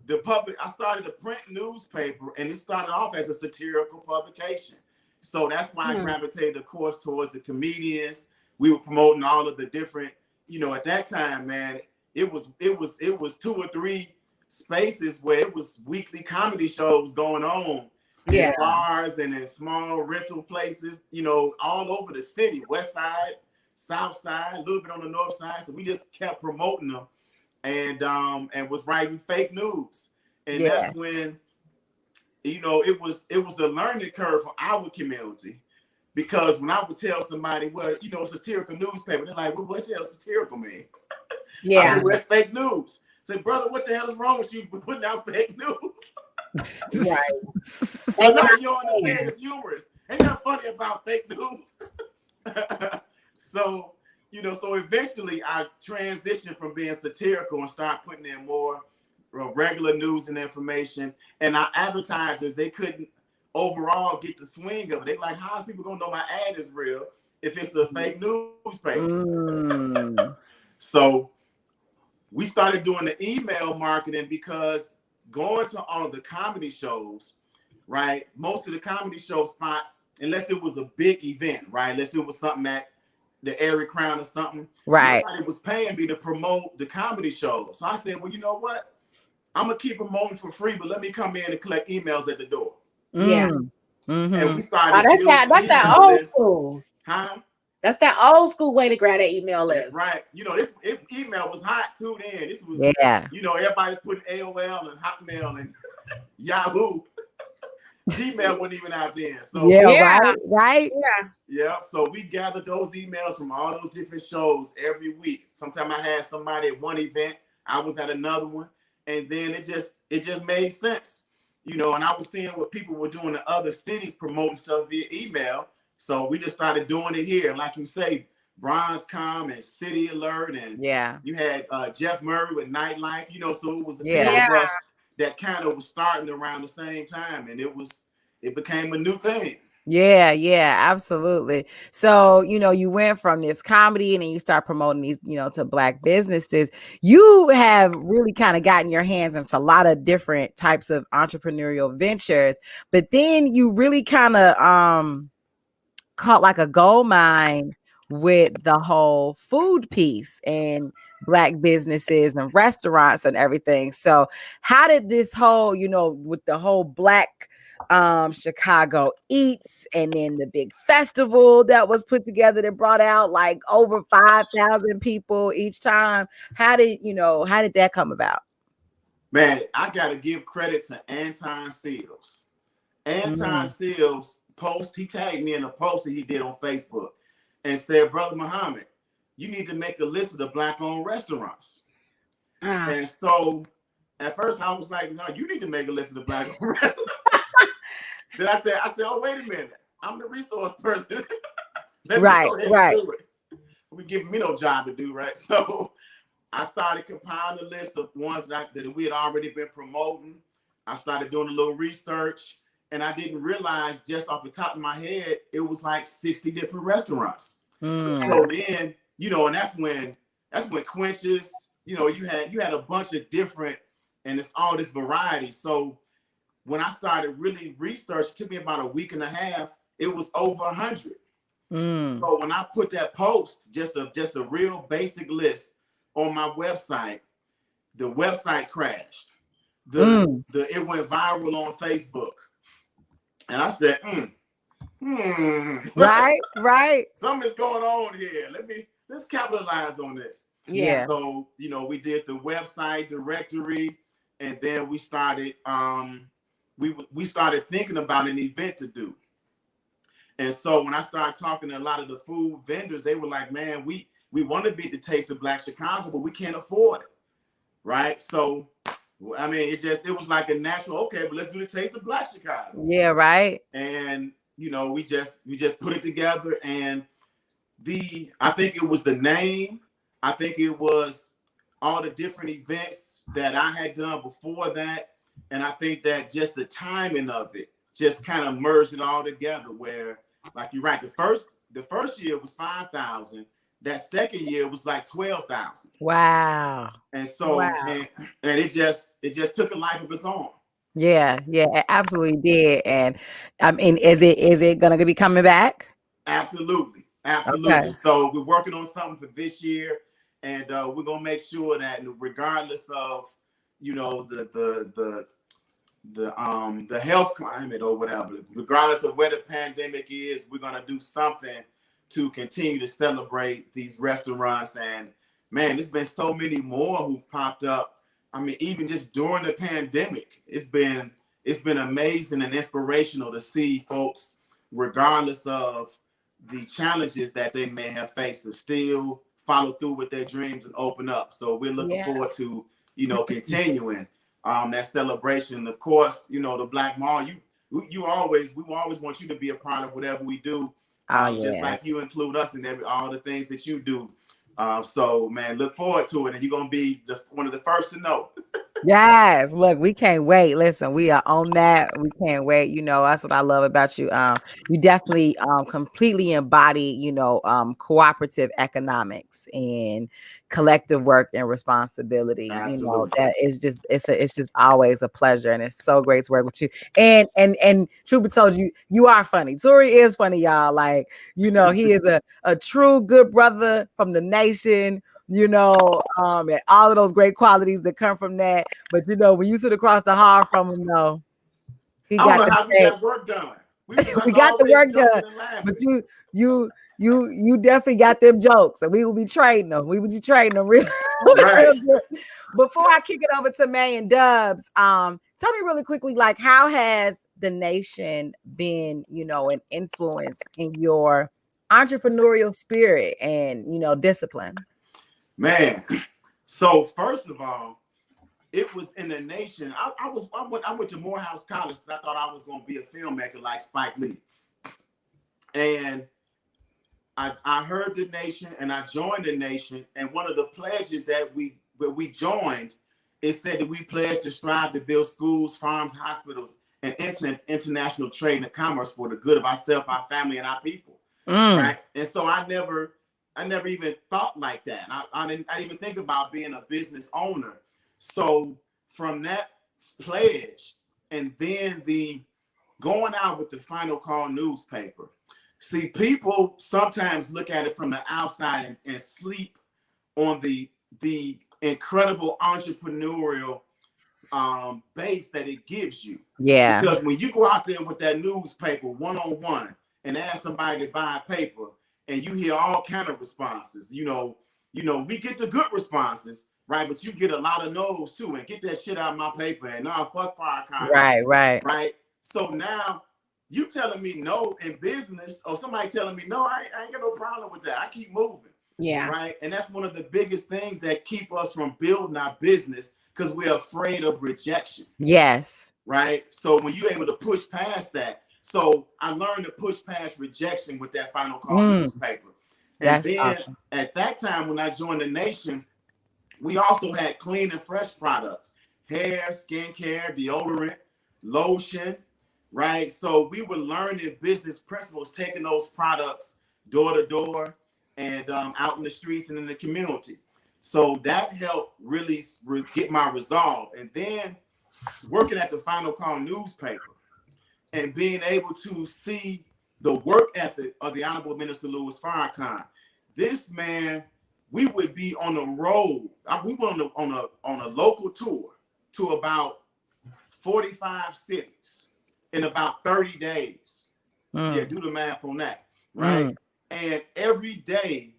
[SPEAKER 5] I started a print newspaper, and it started off as a satirical publication. So that's why I gravitated, of course, towards the comedians. We were promoting all of the different, at that time, man, it was 2 or 3 spaces where it was weekly comedy shows going on in bars and in small rental places, all over the city, west side, south side, a little bit on the north side. So we just kept promoting them and was writing fake news. And that's when, it was a learning curve for our community. Because when I would tell somebody, well, satirical newspaper, they're like, well, what the hell satirical mean?
[SPEAKER 2] Yeah.
[SPEAKER 5] I said, well, it's fake news. I said, brother, what the hell is wrong with you putting out fake news?
[SPEAKER 2] Right.
[SPEAKER 5] You don't understand, it's humorous. Ain't nothing funny about fake news. So eventually I transitioned from being satirical and started putting in more regular news and information. And our advertisers, they couldn't overall get the swing of it. They're like, how are people gonna know my ad is real if it's a fake newspaper? So we started doing the email marketing, because going to all of the comedy shows, right? Most of the comedy show spots, unless it was a big event, right? Unless it was something at the Airy Crown or something,
[SPEAKER 3] Right.
[SPEAKER 5] nobody was paying me to promote the comedy show. So I said, well, you know what? I'm gonna keep promoting for free, but let me come in and collect emails at the door.
[SPEAKER 2] Yeah.
[SPEAKER 5] And we started.
[SPEAKER 2] That's that old school.
[SPEAKER 5] Huh?
[SPEAKER 2] That's that old school way to grab that email list.
[SPEAKER 5] That's right. This email was hot too then. This was, everybody's putting AOL and Hotmail and Yahoo. Gmail wasn't even out then. So
[SPEAKER 3] right.
[SPEAKER 5] Yeah. So we gathered those emails from all those different shows every week. Sometimes I had somebody at one event, I was at another one, and then it just made sense. And I was seeing what people were doing in other cities promoting stuff via email. So we just started doing it here. Like you say, BronzeCom and City Alert, and you had Jeff Murray with Nightlife, so it was a few of us that kind of was starting around the same time, and it became a new thing.
[SPEAKER 3] Yeah, absolutely. So, you went from this comedy and then you start promoting these, to Black businesses. You have really kind of gotten your hands into a lot of different types of entrepreneurial ventures, but then you really kind of caught like a gold mine with the whole food piece and Black businesses and restaurants and everything. So how did this whole, with the whole Black Chicago Eats, and then the big festival that was put together that brought out like over 5,000 people each time. How did that come about?
[SPEAKER 5] Man, I got to give credit to Anton Seals. Anton Seals he tagged me in a post that he did on Facebook and said, Brother Muhammad, you need to make a list of the Black-owned restaurants. And so at first I was like, no, you need to make a list of the Black-owned restaurants. Then I said, oh, wait a minute. I'm the resource person.
[SPEAKER 3] Right.
[SPEAKER 5] Do it. We giving me no job to do, right? So I started compiling a list of ones that we had already been promoting. I started doing a little research, and I didn't realize just off the top of my head, it was like 60 different restaurants. So then, and that's when Quenches, you had a bunch of different, and it's all this variety. So when I started really research, it took me about a week and a half. It was over 100. So when I put that post, just a real basic list on my website, the website crashed. It went viral on Facebook, and I said,
[SPEAKER 3] right.
[SPEAKER 5] Something's going on here. Let's capitalize on this.
[SPEAKER 3] Yeah.
[SPEAKER 5] So we did the website directory, and then we started. We started thinking about an event to do. And so when I started talking to a lot of the food vendors, they were like, man, we want to be the Taste of Black Chicago, but we can't afford it. Right. So I mean, it was like a natural, okay, but let's do the Taste of Black Chicago.
[SPEAKER 3] Yeah, right.
[SPEAKER 5] And you know, we just put it together, and I think it was the name. I think it was all the different events that I had done before that. And I think that just the timing of it just kind of merged it all together where, like you're right, the first year was 5,000. That second year was like 12,000.
[SPEAKER 3] Wow.
[SPEAKER 5] And so and it just took a life of its own.
[SPEAKER 3] Yeah, it absolutely did. And I mean, is it gonna be coming back?
[SPEAKER 5] Absolutely.
[SPEAKER 3] Okay.
[SPEAKER 5] So we're working on something for this year, and we're gonna make sure that regardless of, you know, the health climate or whatever, regardless of where the pandemic is, we're gonna do something to continue to celebrate these restaurants. And man, there's been so many more who've popped up. I mean, even just during the pandemic, it's been amazing and inspirational to see folks, regardless of the challenges that they may have faced, to still follow through with their dreams and open up. So we're looking forward to, you know, continuing that celebration. Of course, you know, the Black Mall, we always want you to be a part of whatever we do. Just like you include us in all the things that you do. So man, look forward to it, and you're gonna be one of the first to know.
[SPEAKER 3] Yes, look, we can't wait. Listen, we are on that. We can't wait. You know, that's what I love about you. You definitely completely embody, you know, cooperative economics and collective work and responsibility.
[SPEAKER 5] Absolutely.
[SPEAKER 3] You know, that is just it's just always a pleasure, and it's so great to work with you. And truth be told, you are funny. Tory is funny, y'all. Like, you know, he is a true good brother from the nation. You know, and all of those great qualities that come from that. But you know, when you sit across the hall from him, though,
[SPEAKER 5] I don't know how we got work done.
[SPEAKER 3] We got the work done, but you definitely got them jokes, and we will be trading them. We will be trading them real, real good. Before I kick it over to May and Dubs, tell me really quickly, like, how has the nation been, you know, an influence in your entrepreneurial spirit and, you know, discipline?
[SPEAKER 5] Man, so first of all, it was in the nation. I went to Morehouse College because I thought I was going to be a filmmaker like Spike Lee. And I heard the nation, and I joined the nation. And one of the pledges that we joined, it said that we pledged to strive to build schools, farms, hospitals, and international trade and commerce for the good of ourselves, our family, and our people. Right? And so I never even thought like that. I didn't even think about being a business owner. So from that pledge, and then the going out with the Final Call newspaper. See, people sometimes look at it from the outside and sleep on the incredible entrepreneurial base that it gives you.
[SPEAKER 3] Yeah.
[SPEAKER 5] Because when you go out there with that newspaper one-on-one and ask somebody to buy a paper, and you hear all kind of responses. You know, we get the good responses, right? But you get a lot of no's too, and get that shit out of my paper, and fuck Farrakhan. Right. So now you telling me no in business, or somebody telling me no, I ain't got no problem with that. I keep moving.
[SPEAKER 2] Yeah.
[SPEAKER 5] Right. And that's one of the biggest things that keep us from building our business, because we're afraid of rejection.
[SPEAKER 3] Yes.
[SPEAKER 5] Right. So when you're able to push past that. So I learned to push past rejection with that Final Call newspaper. And
[SPEAKER 3] That's
[SPEAKER 5] then
[SPEAKER 3] awesome.
[SPEAKER 5] At that time, when I joined the nation, we also had clean and fresh products, hair, skincare, deodorant, lotion, right? So we were learning business principles, taking those products door to door and out in the streets and in the community. So that helped really get my resolve. And then working at the Final Call newspaper, and being able to see the work ethic of the Honorable Minister Louis Farrakhan. This man, we would be on the road. We went on a local tour to about 45 cities in about 30 days. Yeah, do the math on that, right? And every day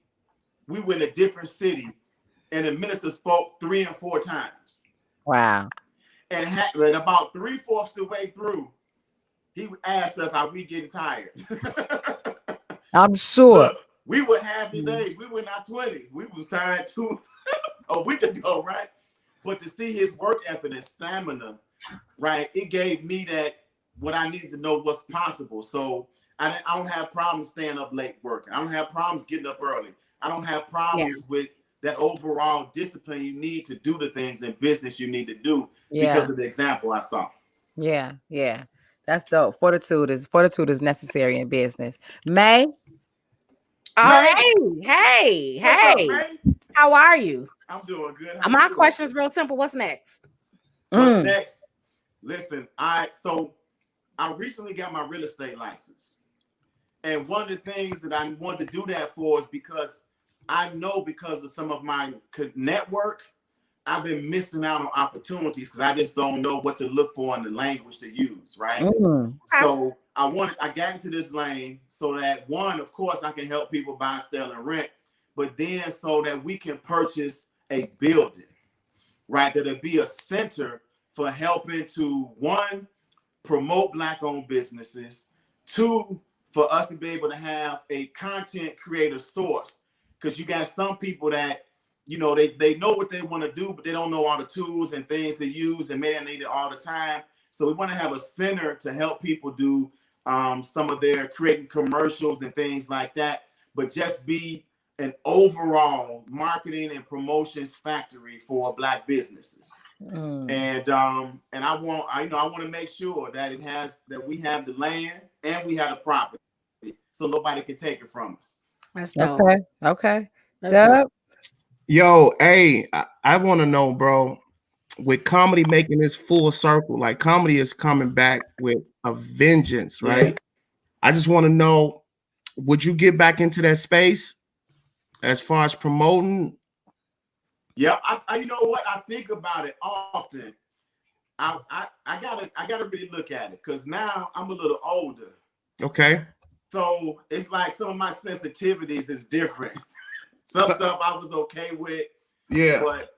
[SPEAKER 5] we went to a different city, and the minister spoke 3 and 4 times.
[SPEAKER 3] Wow.
[SPEAKER 5] And about 3/4 the way through, he asked us, are we getting tired?
[SPEAKER 3] I'm sure.
[SPEAKER 5] Look, we were half his age. We were in our 20s. We was tired too a week ago, right? But to see his work ethic and stamina, right, it gave me that what I needed to know what's possible. So I don't have problems staying up late working. I don't have problems getting up early. I don't have problems with that overall discipline you need to do the things in business you need to do because of the example I saw.
[SPEAKER 3] Yeah, yeah. That's dope. Fortitude is necessary in business. May.
[SPEAKER 2] Oh, hey.
[SPEAKER 5] What's up, Ray?
[SPEAKER 2] How are you?
[SPEAKER 5] I'm doing good.
[SPEAKER 2] My question is real simple. What's next?
[SPEAKER 5] What's next? Listen, I recently got my real estate license. And one of the things that I want to do that for is because I know because of some of my network, I've been missing out on opportunities because I just don't know what to look for in the language to use, right? So I got into this lane so that one, of course, I can help people buy, sell, and rent, but then so that we can purchase a building, right? That'll be a center for helping to, one, promote Black-owned businesses, two, for us to be able to have a content creator source. Because you got some people that, you know, they know what they want to do, but they don't know all the tools and things to use and may not need it all the time. So we want to have a center to help people do some of their creating commercials and things like that, but just be an overall marketing and promotions factory for Black businesses. And I want to make sure that we have the land and we have the property, so nobody can take it from us.
[SPEAKER 2] That's dope.
[SPEAKER 3] Okay.
[SPEAKER 2] That's dope.
[SPEAKER 4] Yo, hey, I want to know, bro, with comedy making this full circle, like comedy is coming back with a vengeance, right? Yeah. I just want to know, would you get back into that space as far as promoting?
[SPEAKER 5] Yeah, I you know what? I think about it often. I gotta really look at it because now I'm a little older.
[SPEAKER 4] Okay.
[SPEAKER 5] So it's like some of my sensitivities is different. Some stuff I was okay with.
[SPEAKER 4] Yeah.
[SPEAKER 5] But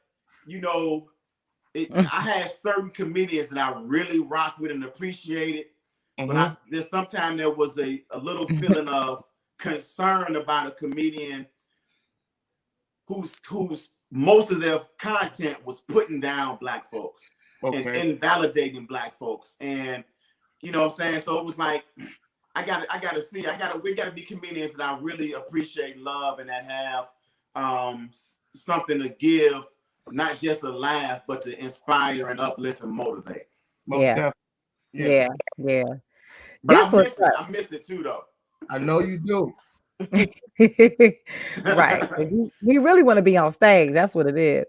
[SPEAKER 5] you know, I had certain comedians that I really rock with and appreciated. But sometimes there was a little feeling of concern about a comedian whose most of their content was putting down Black folks and invalidating Black folks. And you know what I'm saying? So it was like, we gotta be comedians that I really appreciate, love, and that have something to give, not just a laugh, but to inspire and uplift and motivate.
[SPEAKER 3] Yeah.
[SPEAKER 5] But I miss it too, though.
[SPEAKER 4] I know you do.
[SPEAKER 3] Right. We really want to be on stage. That's what it is.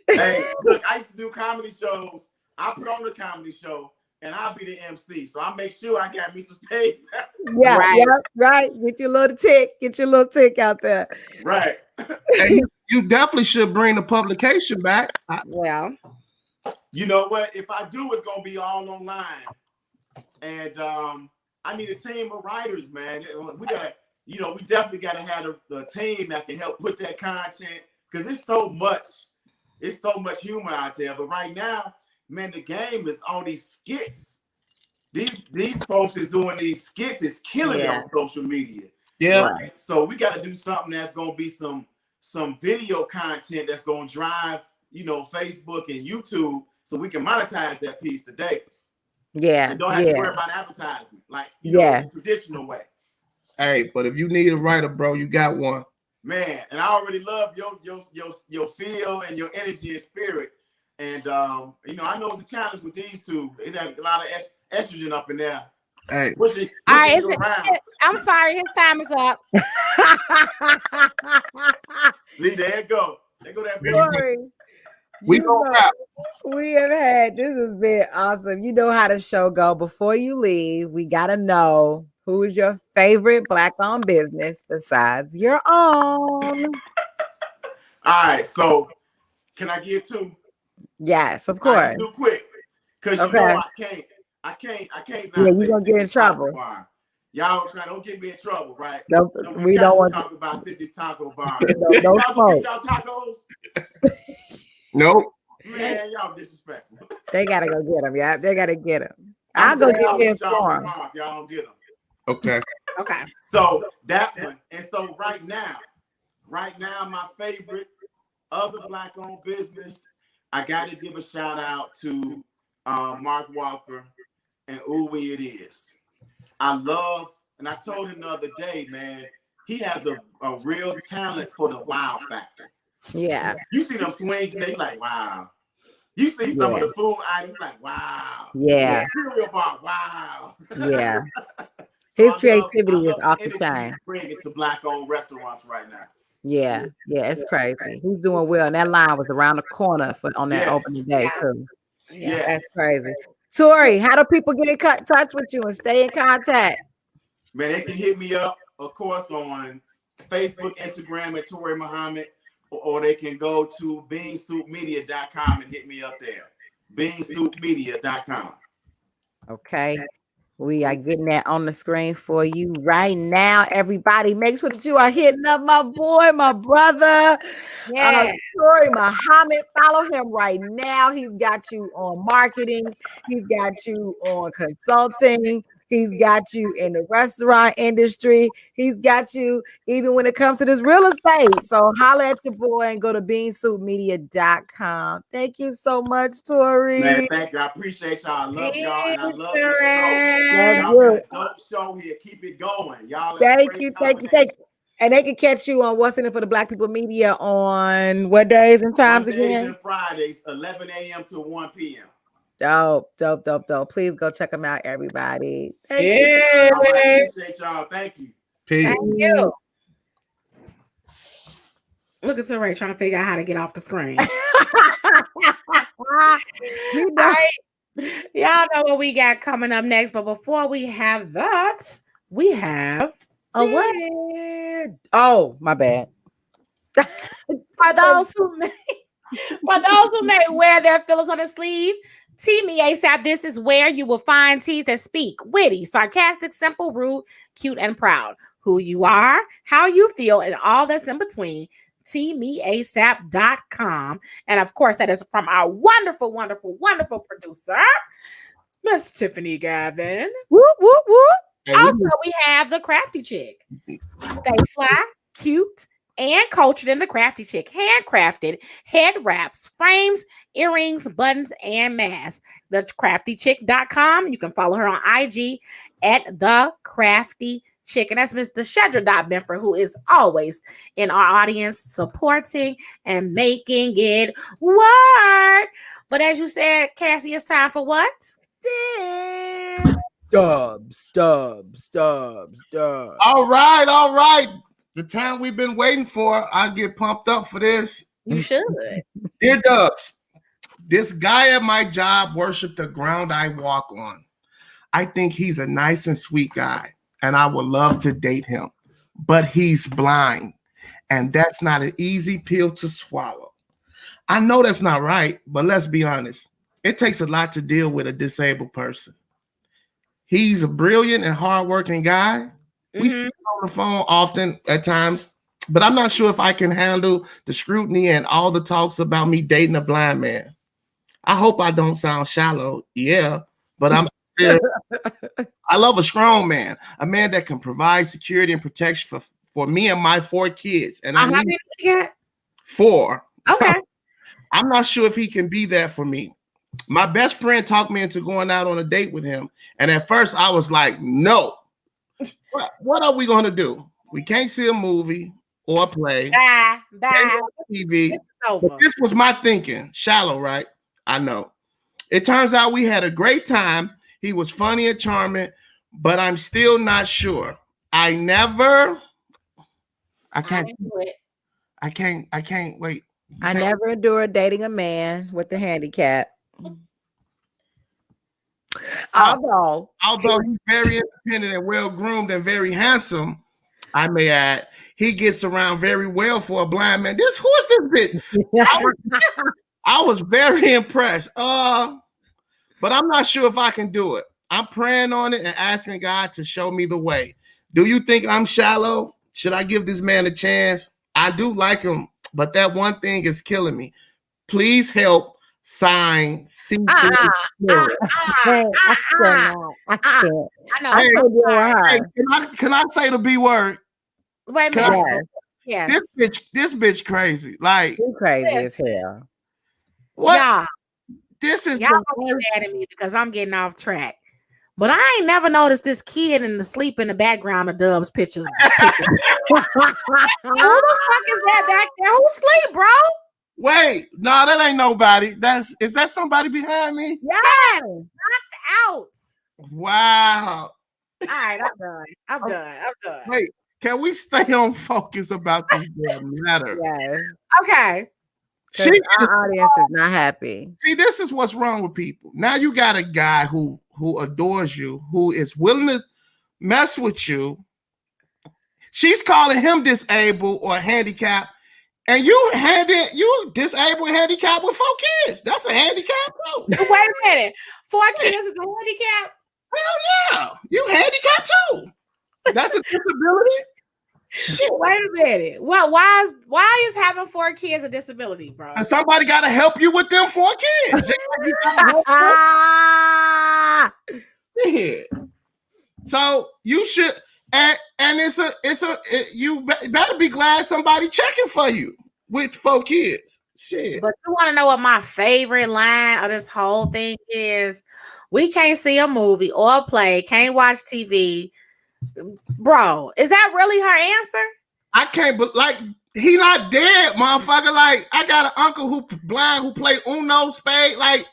[SPEAKER 5] Hey, look, I used to do comedy shows. I put on the comedy show and I'll be the MC. So I make sure I got me some stage.
[SPEAKER 3] Yeah, right. Get your little tick out there.
[SPEAKER 5] Right.
[SPEAKER 4] And you definitely should bring the publication back.
[SPEAKER 2] Well,
[SPEAKER 5] you know what? If I do, it's gonna be all online. And I need a team of writers, man. We definitely gotta have a team that can help put that content, because it's so much humor out there. But right now, man, the game is all these skits. These folks is doing these skits, is killing it on social media.
[SPEAKER 4] Yeah.
[SPEAKER 5] Right? So we got to do something that's gonna be some video content that's gonna drive, Facebook and YouTube, so we can monetize that piece today.
[SPEAKER 3] Yeah.
[SPEAKER 5] And don't have to worry about advertising, like the traditional way.
[SPEAKER 4] Hey, but if you need a writer, bro, you got one.
[SPEAKER 5] Man, and I already love your feel and your energy and spirit. And I know it's a challenge with these two. It has a lot of estrogen up in there.
[SPEAKER 4] Hey,
[SPEAKER 2] I'm sorry, his time is up.
[SPEAKER 5] See, there it go. There go that
[SPEAKER 3] baby.
[SPEAKER 4] We gonna wrap.
[SPEAKER 3] We have had, this has been awesome. You know how the show go. Before you leave, we gotta know, who is your favorite Black-owned business besides your own? All
[SPEAKER 5] right, so can I get two?
[SPEAKER 3] Yes, of course.
[SPEAKER 5] Do quick, because I can't.
[SPEAKER 3] Yeah, you're gonna get in trouble.
[SPEAKER 5] Y'all don't get me in trouble, right?
[SPEAKER 3] No, we don't want
[SPEAKER 5] to talk about Sissy's Taco Bar.
[SPEAKER 3] No
[SPEAKER 5] y'all tacos?
[SPEAKER 4] Nope.
[SPEAKER 5] Man, y'all disrespectful.
[SPEAKER 3] They gotta go get them. Yeah, they gotta get them. I'll go get them for them.
[SPEAKER 5] Y'all don't get them.
[SPEAKER 4] Okay.
[SPEAKER 2] Okay.
[SPEAKER 5] So that one, and so right now, my favorite other Black-owned business I got to give a shout out to Mark Walker and Ooh Wee It Is. I love, and I told him the other day, man, he has a real talent for the wow factor.
[SPEAKER 3] Yeah.
[SPEAKER 5] You see them swings and they like, wow. You see some of the food items like, wow.
[SPEAKER 3] Yeah.
[SPEAKER 5] Cereal bar, wow.
[SPEAKER 3] Yeah.
[SPEAKER 5] So
[SPEAKER 3] His
[SPEAKER 5] I
[SPEAKER 3] creativity
[SPEAKER 5] love
[SPEAKER 3] is
[SPEAKER 5] the
[SPEAKER 3] off the
[SPEAKER 5] energy
[SPEAKER 3] chain.
[SPEAKER 5] he's bringing to Black-owned restaurants right now.
[SPEAKER 3] Yeah. Yeah. It's crazy. He's doing well. And that line was around the corner on that
[SPEAKER 5] Yes.
[SPEAKER 3] opening day,
[SPEAKER 2] Yeah.
[SPEAKER 3] too.
[SPEAKER 5] Yes.
[SPEAKER 3] That's crazy. Tori, how do people get in touch with you and stay in contact?
[SPEAKER 5] Man, they can hit me up, of course, on Facebook, Instagram at Tori Muhammad, or they can go to beansoupmedia.com and hit me up there. beansoupmedia.com.
[SPEAKER 3] Okay. We are getting that on the screen for you right now. Everybody, make sure that you are hitting up my boy, my brother,
[SPEAKER 2] Yeah.
[SPEAKER 3] Tori Muhammad. Follow him right now. He's got you on marketing. He's got you on consulting. He's got you in the restaurant industry. He's got you even when it comes to this real estate. So holla at your boy and go to beansoupmedia.com. Thank you so much, Tori.
[SPEAKER 5] Man, thank you. I appreciate y'all. I love y'all, and I love your show.
[SPEAKER 3] That's
[SPEAKER 5] Y'all
[SPEAKER 3] good.
[SPEAKER 5] got a dope show here. Keep it going. Y'all are
[SPEAKER 3] Thank
[SPEAKER 5] great
[SPEAKER 3] you.
[SPEAKER 5] combination.
[SPEAKER 3] And they can catch you on What's in It for the Black People Media on what days and times
[SPEAKER 5] Mondays
[SPEAKER 3] again?
[SPEAKER 5] and Fridays, 11 a.m. to 1 p.m.
[SPEAKER 3] Dope. Please go check them out, everybody. Thank
[SPEAKER 2] Yeah.
[SPEAKER 5] All right, appreciate y'all. Thank you.
[SPEAKER 4] Peace.
[SPEAKER 2] Thank you. Look at Ray trying to figure out how to get off the screen.
[SPEAKER 3] You
[SPEAKER 2] All
[SPEAKER 3] know.
[SPEAKER 2] right. Y'all know what we got coming up next, but before we have that, we have a what?
[SPEAKER 3] Oh, my bad.
[SPEAKER 2] For those who may wear their feelings on their sleeve, Tee Me ASAP. This is where you will find teas that speak witty, sarcastic, simple, rude, cute, and proud. Who you are, how you feel, and all that's in between. TeeMeASAP.com. And of course, that is from our wonderful, wonderful, wonderful producer, Miss Tiffany Gavin.
[SPEAKER 3] Whoop, whoop, whoop.
[SPEAKER 2] Also, we have the Crafty Chick. Stay fly, cute, and cultured in the Crafty Chick. Handcrafted head wraps, frames, earrings, buttons, and masks. TheCraftyChick.com. You can follow her on IG at The Crafty Chick. And that's Mr. Shedra Benford, who is always in our audience supporting and making it work. But as you said, Cassie, it's time for what?
[SPEAKER 3] Dubs.
[SPEAKER 4] All right. The time we've been waiting for. I get pumped up for this.
[SPEAKER 2] You should.
[SPEAKER 4] Dear Dubs, this guy at my job worshiped the ground I walk on. I think he's a nice and sweet guy, and I would love to date him, but he's blind, and that's not an easy pill to swallow. I know that's not right, but let's be honest. It takes a lot to deal with a disabled person. He's a brilliant and hardworking guy. We speak on the phone often at times, but I'm not sure if I can handle the scrutiny and all the talks about me dating a blind man. I hope I don't sound shallow, but I'm still. I love a strong man, a man that can provide security and protection for me and my 4 kids. And
[SPEAKER 2] How many did you get?
[SPEAKER 4] 4.
[SPEAKER 2] Okay.
[SPEAKER 4] I'm not sure if he can be that for me. My best friend talked me into going out on a date with him. And at first I was like, no. What are we going to do? We can't see a movie or a play.
[SPEAKER 2] Bye.
[SPEAKER 4] TV. But this was my thinking. Shallow, right? I know. It turns out we had a great time. He was funny and charming, but I'm still not sure. I can't wait.
[SPEAKER 3] I never endured dating a man with a handicap. Although
[SPEAKER 4] he's very independent and well-groomed and very handsome, I may add, he gets around very well for a blind man. Who is this bitch? I was very impressed. But I'm not sure if I can do it. I'm praying on it and asking God to show me the way. Do you think I'm shallow? Should I give this man a chance? I do like him, but that one thing is killing me. Please help. Sign.
[SPEAKER 3] I know.
[SPEAKER 4] Hey, can I say the B word?
[SPEAKER 2] Wait a minute. Yes.
[SPEAKER 4] This bitch crazy. Like
[SPEAKER 3] you crazy as hell.
[SPEAKER 4] What?
[SPEAKER 2] Y'all,
[SPEAKER 4] This is
[SPEAKER 2] y'all gonna get mad at me because I'm getting off track. But I ain't never noticed this kid in the sleep in the background of Dub's pictures. Who the fuck is that back there? Who sleep, bro?
[SPEAKER 4] Wait, no, that ain't nobody. Is that somebody behind me?
[SPEAKER 2] Yeah, knocked out.
[SPEAKER 4] Wow.
[SPEAKER 2] All right, I'm done.
[SPEAKER 4] Wait, can we stay on focus about this damn matter?
[SPEAKER 3] Yes.
[SPEAKER 2] Okay.
[SPEAKER 4] She
[SPEAKER 3] Our audience is not happy.
[SPEAKER 4] See, this is what's wrong with people. Now you got a guy who adores you, who is willing to mess with you. She's calling him disabled or handicapped, and you disabled and handicapped with 4 kids. That's a handicap too.
[SPEAKER 2] Wait a minute. 4 kids is a handicap?
[SPEAKER 4] Hell yeah, you handicapped too. That's a disability. Shit.
[SPEAKER 2] Wait a minute. Well, why is having 4 kids a disability, bro?
[SPEAKER 4] And somebody got to help you with them 4 kids. Yeah. So you should, and you better be glad somebody checking for you with 4 kids. Shit.
[SPEAKER 2] But you want to know what my favorite line of this whole thing is? We can't see a movie or a play, can't watch TV. Bro, is that really her answer?
[SPEAKER 4] I can't, but like, he not dead, motherfucker. Like, I got an uncle who blind who play Uno, spade. Like,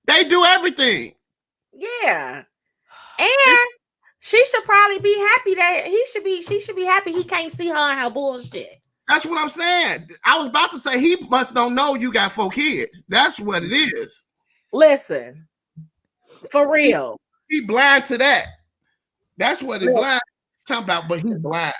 [SPEAKER 4] they do everything.
[SPEAKER 2] Yeah. And she should probably be happy that she should be happy he can't see her and her bullshit.
[SPEAKER 4] That's what I'm saying. I was about to say he must don't know you got 4 kids. That's what it is.
[SPEAKER 2] Listen, for real.
[SPEAKER 4] He blind to that. That's what it blind talking about, but he's blind.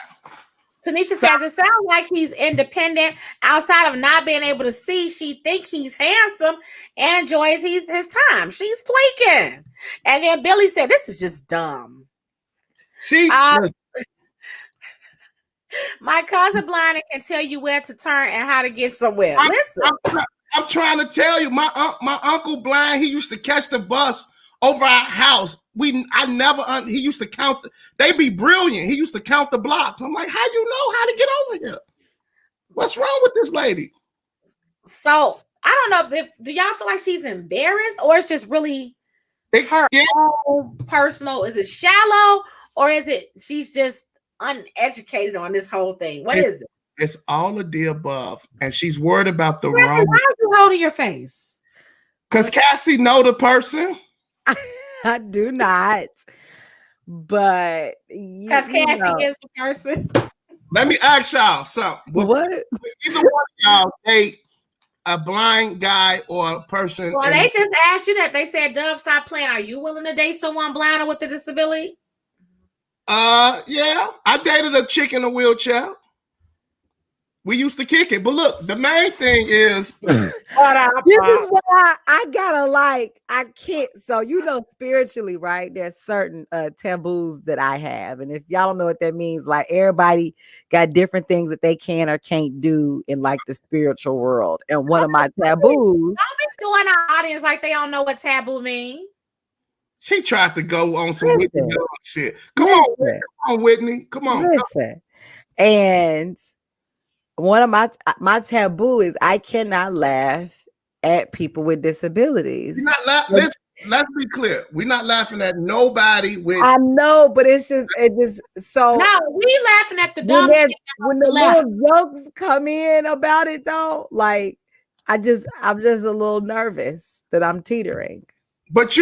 [SPEAKER 2] Tanisha says it sounds like he's independent outside of not being able to see. She think he's handsome and enjoys his time. She's tweaking. And then Billy said, "This is just dumb." My cousin blind and can tell you where to turn and how to get somewhere. Listen,
[SPEAKER 4] I'm trying to tell you, my uncle blind. He used to catch the bus over our house. He used to count. They be brilliant. He used to count the blocks. I'm like, how you know how to get over here? What's wrong with this lady?
[SPEAKER 2] So I don't know. Do y'all feel like she's embarrassed, or it's just really her own personal? Is it shallow, or is it she's just uneducated on this whole thing? What is it?
[SPEAKER 4] It's all of the above, and she's worried about the
[SPEAKER 2] Cassie,
[SPEAKER 4] wrong.
[SPEAKER 2] why are you holding your face?
[SPEAKER 4] Because Cassie know the person.
[SPEAKER 3] I do not, but
[SPEAKER 2] Because Cassie is the person.
[SPEAKER 4] Let me ask y'all something.
[SPEAKER 3] What?
[SPEAKER 4] Either one of y'all date a blind guy or a person?
[SPEAKER 2] Well, they just asked you that. They said, "Dub, stop playing. Are you willing to date someone blind or with a disability?"
[SPEAKER 4] Yeah, I dated a chick in a wheelchair. We used to kick it, but look, the main thing is
[SPEAKER 3] this is why I gotta I can't. So spiritually, right? There's certain taboos that I have, and if y'all don't know what that means, like everybody got different things that they can or can't do in like the spiritual world. And one of my taboos.
[SPEAKER 2] Don't be doing our audience like they don't know what taboo means.
[SPEAKER 4] She tried to go on some Whitney shit. Come on, Whitney. Come on.
[SPEAKER 3] Listen. And one of my taboo is I cannot laugh at people with disabilities.
[SPEAKER 4] You're not let's be clear. We're not laughing at nobody with.
[SPEAKER 3] I know, but it just so.
[SPEAKER 2] No, we laughing at the dumb shit.
[SPEAKER 3] When the little jokes come in about it, though, like I'm just a little nervous that I'm teetering.
[SPEAKER 4] But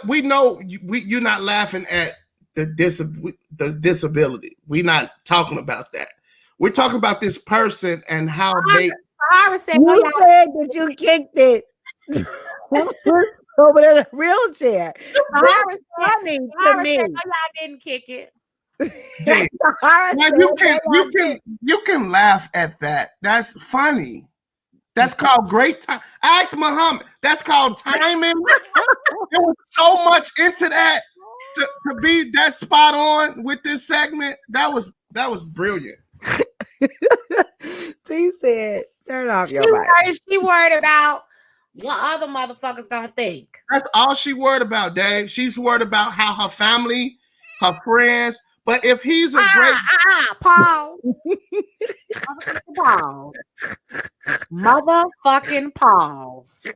[SPEAKER 4] we know you're not laughing at the disability. We're not talking about that. We're talking about this person and how they.
[SPEAKER 2] Sahara said,
[SPEAKER 3] you said that you kicked it over in a wheelchair. That's funny to me.
[SPEAKER 2] Said, no, y'all didn't kick it.
[SPEAKER 4] Hey, you can laugh at that. That's funny. That's called great time. Ask Muhammad. That's called timing. There was so much into that to be that spot on with this segment. That was brilliant.
[SPEAKER 3] T said, "Turn off your mic."
[SPEAKER 2] She worried about what other motherfuckers gonna think.
[SPEAKER 4] That's all she worried about, Dave. She's worried about how her family, her friends. But if he's a great,
[SPEAKER 2] pause. Pause. Motherfucking pause.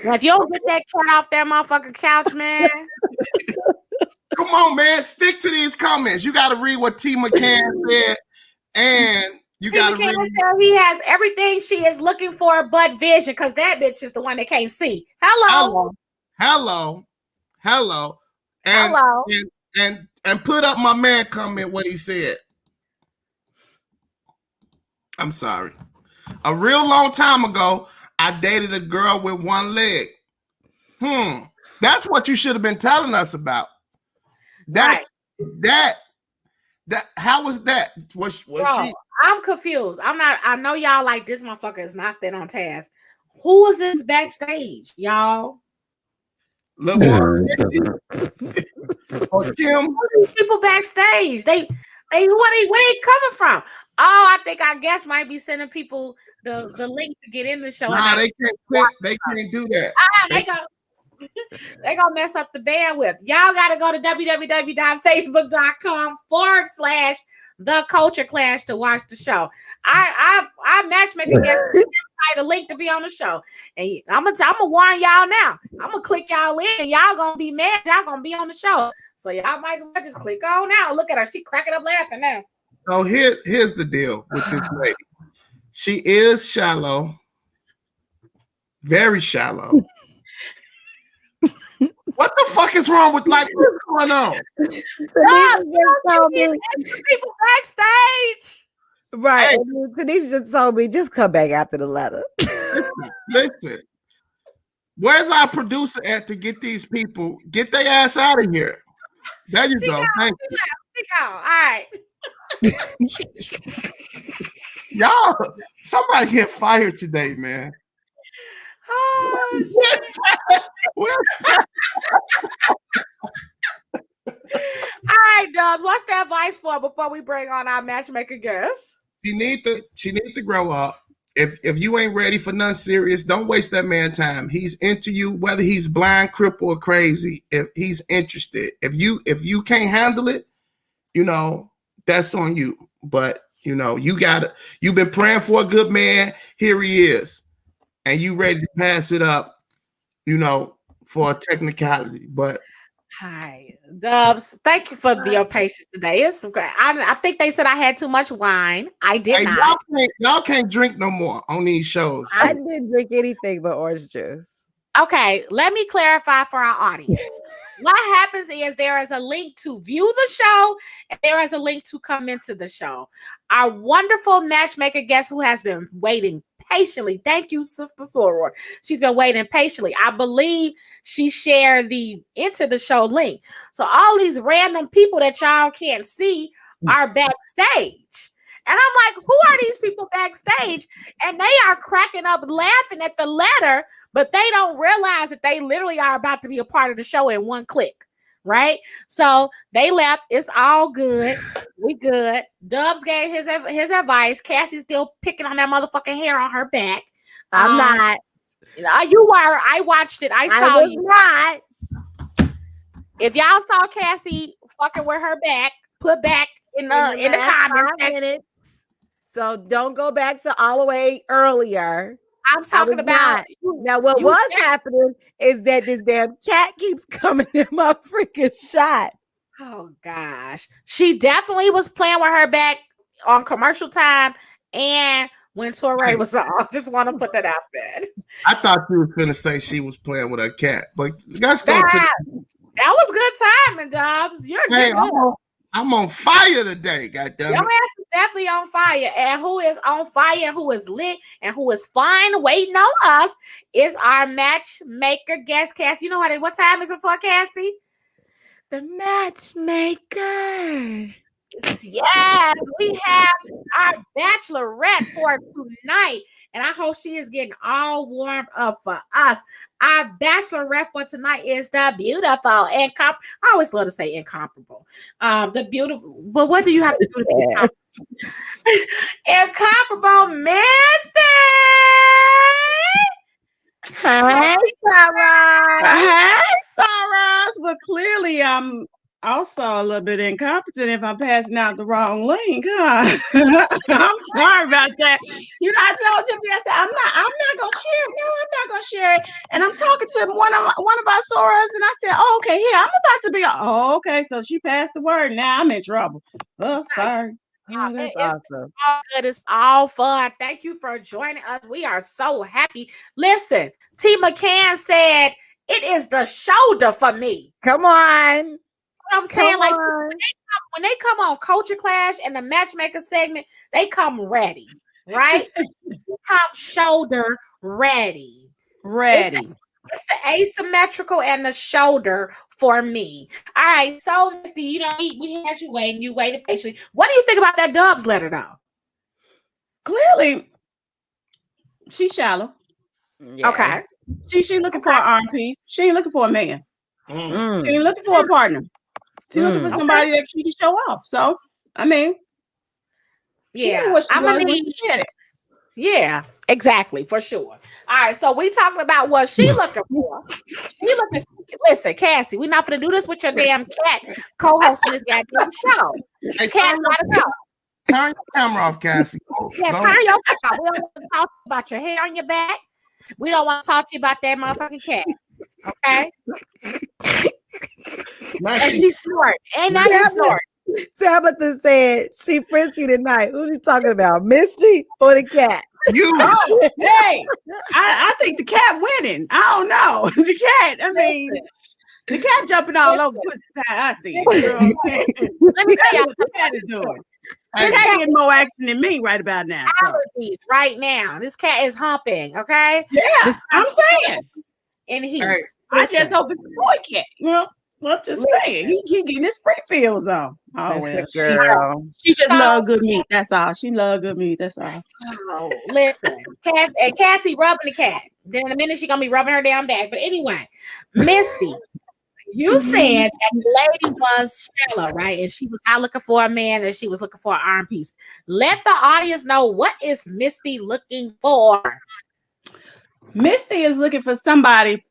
[SPEAKER 2] Now, if you don't get that cat off that motherfucking couch, man.
[SPEAKER 4] come on, man, stick to these comments. You got to read what T. McCann said, and you got to read.
[SPEAKER 2] He has everything she is looking for but vision, because that bitch is the one that can't see. Hello.
[SPEAKER 4] And put up my man comment what he said. I'm sorry. A real long time ago, I dated a girl with one leg. That's what you should have been telling us about. That how was that? Was
[SPEAKER 2] Bro,
[SPEAKER 4] she?
[SPEAKER 2] I'm confused. I know y'all like this motherfucker is not staying on task. Who was this backstage, y'all?
[SPEAKER 4] Look, or Kim.
[SPEAKER 2] People backstage. Where they coming from? Oh, I think our guests might be sending people the link to get in the show.
[SPEAKER 4] Nah, they can't quit. They can't do that.
[SPEAKER 2] They gonna mess up the bandwidth. Y'all gotta go to www.facebook.com/The Culture Clash to watch the show. I matchmaker guests the link to be on the show, and I'm gonna warn y'all now. I'm gonna click y'all in, and y'all gonna be mad. Y'all gonna be on the show, so y'all might as well just click on now. Look at her; she cracking up laughing now.
[SPEAKER 4] So here's the deal with this lady. She is shallow, very shallow. What the fuck is wrong with what's going on?
[SPEAKER 2] People backstage.
[SPEAKER 3] Right. Hey. Tanisha just told me, just come back after the letter.
[SPEAKER 4] Listen, where's our producer at to get these people, get their ass out of here? There you go. Thank you.
[SPEAKER 2] All right.
[SPEAKER 4] Y'all, somebody get fired today, man.
[SPEAKER 2] Oh, all right, Dogs. What's the advice for before we bring on our matchmaker guest?
[SPEAKER 4] She need to grow up. If you ain't ready for nothing serious, don't waste that man's time. He's into you, whether he's blind, crippled, or crazy. If he's interested, if you can't handle it, that's on you. But you've been praying for a good man. Here he is, and you ready to pass it up, for a technicality. But
[SPEAKER 2] hi, Dubs. Thank you for your patience today. It's great. I think they said I had too much wine. I did not.
[SPEAKER 4] Y'all can't drink no more on these shows.
[SPEAKER 3] I didn't drink anything but orange juice.
[SPEAKER 2] Okay, let me clarify for our audience. What happens is there is a link to view the show, and there is a link to come into the show. Our wonderful matchmaker guest who has been waiting patiently. Thank you, Sister Soror. She's been waiting patiently. I believe she shared the into the show link. So all these random people that y'all can't see are backstage. And I'm like, who are these people backstage? And they are cracking up laughing at the letter, but they don't realize that they literally are about to be a part of the show in one click, right? So they left. It's all good. We good. Dubs gave his advice. Cassie's still picking on that motherfucking hair on her back.
[SPEAKER 3] I'm not.
[SPEAKER 2] You were. I watched it. I saw you.
[SPEAKER 3] Not.
[SPEAKER 2] If y'all saw Cassie fucking with her back, put back in the comments.
[SPEAKER 3] So don't go back to all the way earlier.
[SPEAKER 2] I'm talking about
[SPEAKER 3] now. What was happening is that this damn cat keeps coming in my freaking shot.
[SPEAKER 2] Oh gosh, she definitely was playing with her back on commercial time and when Torre was on. Just want to put that out there.
[SPEAKER 4] I thought you were gonna say she was playing with her cat, but let's go
[SPEAKER 2] that was good timing, Dobbs. You're good.
[SPEAKER 4] I'm on fire today, goddamn.
[SPEAKER 2] Your ass is definitely on fire. And who is on fire, who is lit, and who is fine waiting on us is our matchmaker guest, Cassie. You know what time is it for, Cassie?
[SPEAKER 3] The matchmaker.
[SPEAKER 2] Yes, we have our bachelorette for tonight. And I hope she is getting all warmed up for us. Our bachelorette for tonight is the beautiful I always love to say incomparable. The beautiful, but what do you have to do to be incomparable, Misty?
[SPEAKER 6] Hi, Sarah. Hi, Sarah. Well, clearly I'm also a little bit incompetent if I'm passing out the wrong link, huh? I'm sorry about that. You know, I told Tiffany, I said, I'm not gonna share it. No, I'm not gonna share it. And I'm talking to one of our sorors, and I said, oh, okay, here, I'm about to be. Oh, okay, so she passed the word. Now I'm in trouble. Oh, sorry.
[SPEAKER 3] Oh, that's
[SPEAKER 2] It's
[SPEAKER 3] awesome.
[SPEAKER 2] all good. It's all fun. Thank you for joining us. We are so happy. Listen, T. McCann said it is the shoulder for me.
[SPEAKER 3] Come on.
[SPEAKER 2] You know what I'm saying?
[SPEAKER 3] Come
[SPEAKER 2] Like
[SPEAKER 3] on.
[SPEAKER 2] when they come on Culture Clash and the matchmaker segment, they come ready, right? They come shoulder ready.
[SPEAKER 6] Ready.
[SPEAKER 2] It's the asymmetrical and the shoulder for me. All right, so Misty, you know we had you waiting. You waited patiently. What do you think about that Dubs letter, though?
[SPEAKER 6] Clearly, she's shallow.
[SPEAKER 3] Yeah.
[SPEAKER 2] Okay.
[SPEAKER 6] She looking for an arm piece. She ain't looking for a man.
[SPEAKER 3] Mm.
[SPEAKER 6] She ain't looking for a partner. She's looking for somebody that she can show off. So, I mean, she knew what she was when she said it.
[SPEAKER 2] Yeah, exactly, for sure. All right, so we talking about what she looking for. Listen, Cassie, we're not gonna do this with your damn cat co-hosting this goddamn show.
[SPEAKER 4] Hey,
[SPEAKER 2] Cat gotta go.
[SPEAKER 4] turn your camera off, Cassie.
[SPEAKER 2] Yeah, turn your cat off. We don't want to talk about your hair on your back. We don't want to talk to you about that motherfucking cat. Okay? And she snort. And now you snort.
[SPEAKER 3] Tabitha said she frisky tonight. Who's she talking about? Misty or the cat?
[SPEAKER 4] You.
[SPEAKER 6] Oh, hey, I think the cat winning. I don't know. The cat, I mean, the cat jumping all over pussy side. I see it. You know what I'm saying?
[SPEAKER 2] Let me tell you
[SPEAKER 6] what the cat is doing. The
[SPEAKER 4] Hey,
[SPEAKER 6] cat getting more action than me right about now. So.
[SPEAKER 2] allergies right now. This cat is humping, okay?
[SPEAKER 6] Yeah, I'm saying.
[SPEAKER 2] In heat.
[SPEAKER 4] Hey,
[SPEAKER 6] I just hope it's the boy cat. You know, I'm just saying. He getting his spring feels on. Oh, well.
[SPEAKER 3] Girl.
[SPEAKER 6] She just
[SPEAKER 2] So-
[SPEAKER 6] love good meat. That's all. She love good meat. That's all.
[SPEAKER 2] Oh, listen, Cassie rubbing the cat. Then in a minute she gonna be rubbing her damn back. But anyway, Misty, you said that the lady was shallow, right? And she was not looking for a man, and she was looking for an arm piece. Let the audience know, what is Misty looking for?
[SPEAKER 6] Misty is looking for somebody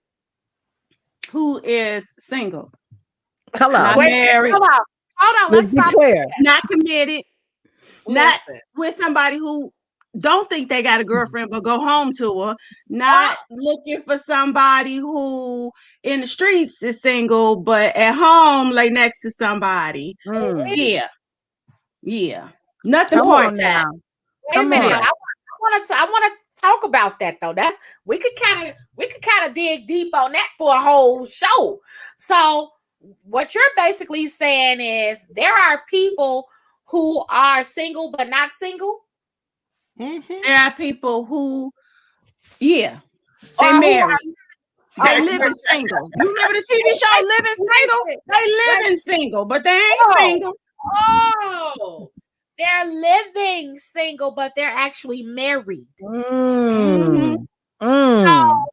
[SPEAKER 6] who is single,
[SPEAKER 3] Come
[SPEAKER 6] not
[SPEAKER 3] on.
[SPEAKER 6] married,
[SPEAKER 2] Hold on.
[SPEAKER 3] Let's
[SPEAKER 2] Let's
[SPEAKER 3] be
[SPEAKER 2] stop.
[SPEAKER 3] clear.
[SPEAKER 6] not committed, not
[SPEAKER 2] Listen.
[SPEAKER 6] with somebody who don't think they got a girlfriend but go home to her, not looking for somebody who in the streets is single but at home lay next to somebody.
[SPEAKER 3] Mm.
[SPEAKER 6] Yeah, nothing
[SPEAKER 3] Come
[SPEAKER 6] part
[SPEAKER 3] on
[SPEAKER 6] time.
[SPEAKER 3] now.
[SPEAKER 2] Wait a
[SPEAKER 3] Come
[SPEAKER 2] minute.
[SPEAKER 3] on.
[SPEAKER 2] I want to talk about that though. We could kind of dig deep on that for a whole show. So what you're basically saying is there are people who are single but not single.
[SPEAKER 6] There are people who, yeah,
[SPEAKER 2] Or
[SPEAKER 6] they
[SPEAKER 2] who
[SPEAKER 6] married.
[SPEAKER 2] are-
[SPEAKER 6] They living single. You remember the TV show Living Single? They living single, but they ain't single.
[SPEAKER 2] Oh, they're living single, but they're actually married.
[SPEAKER 3] Mm.
[SPEAKER 2] So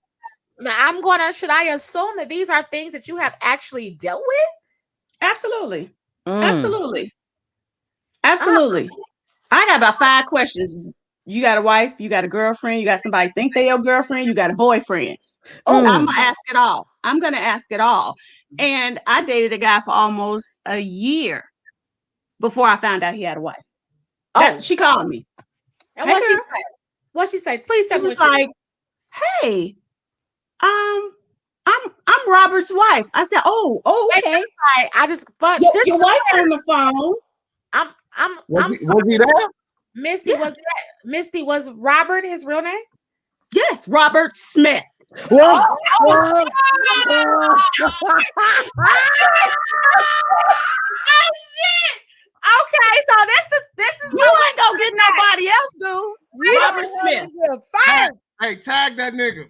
[SPEAKER 2] now should I assume that these are things that you have actually dealt with?
[SPEAKER 6] Absolutely.
[SPEAKER 3] Mm.
[SPEAKER 6] Absolutely. Absolutely. I got about 5 questions. You got a wife, you got a girlfriend, you got somebody think they your girlfriend, you got a boyfriend. I'm gonna ask it all. I'm gonna ask it all. And I dated a guy for almost a year before I found out he had a wife. She called me.
[SPEAKER 2] And
[SPEAKER 6] Hey,
[SPEAKER 2] what she
[SPEAKER 6] girl.
[SPEAKER 2] said? What she said? Please tell
[SPEAKER 6] She
[SPEAKER 2] me.
[SPEAKER 6] was like, "Hey, I'm Robert's wife." I said, "Oh, okay. Your wife on the phone."
[SPEAKER 2] I'm
[SPEAKER 4] was
[SPEAKER 2] sorry.
[SPEAKER 4] he there?
[SPEAKER 2] Misty was Robert his real name?
[SPEAKER 6] Yes, Robert Smith.
[SPEAKER 3] Well,
[SPEAKER 2] Oh, shit. Okay, so this is
[SPEAKER 6] You ain't gonna get nobody else, dude. Robert Smith.
[SPEAKER 4] Hey, tag that nigga.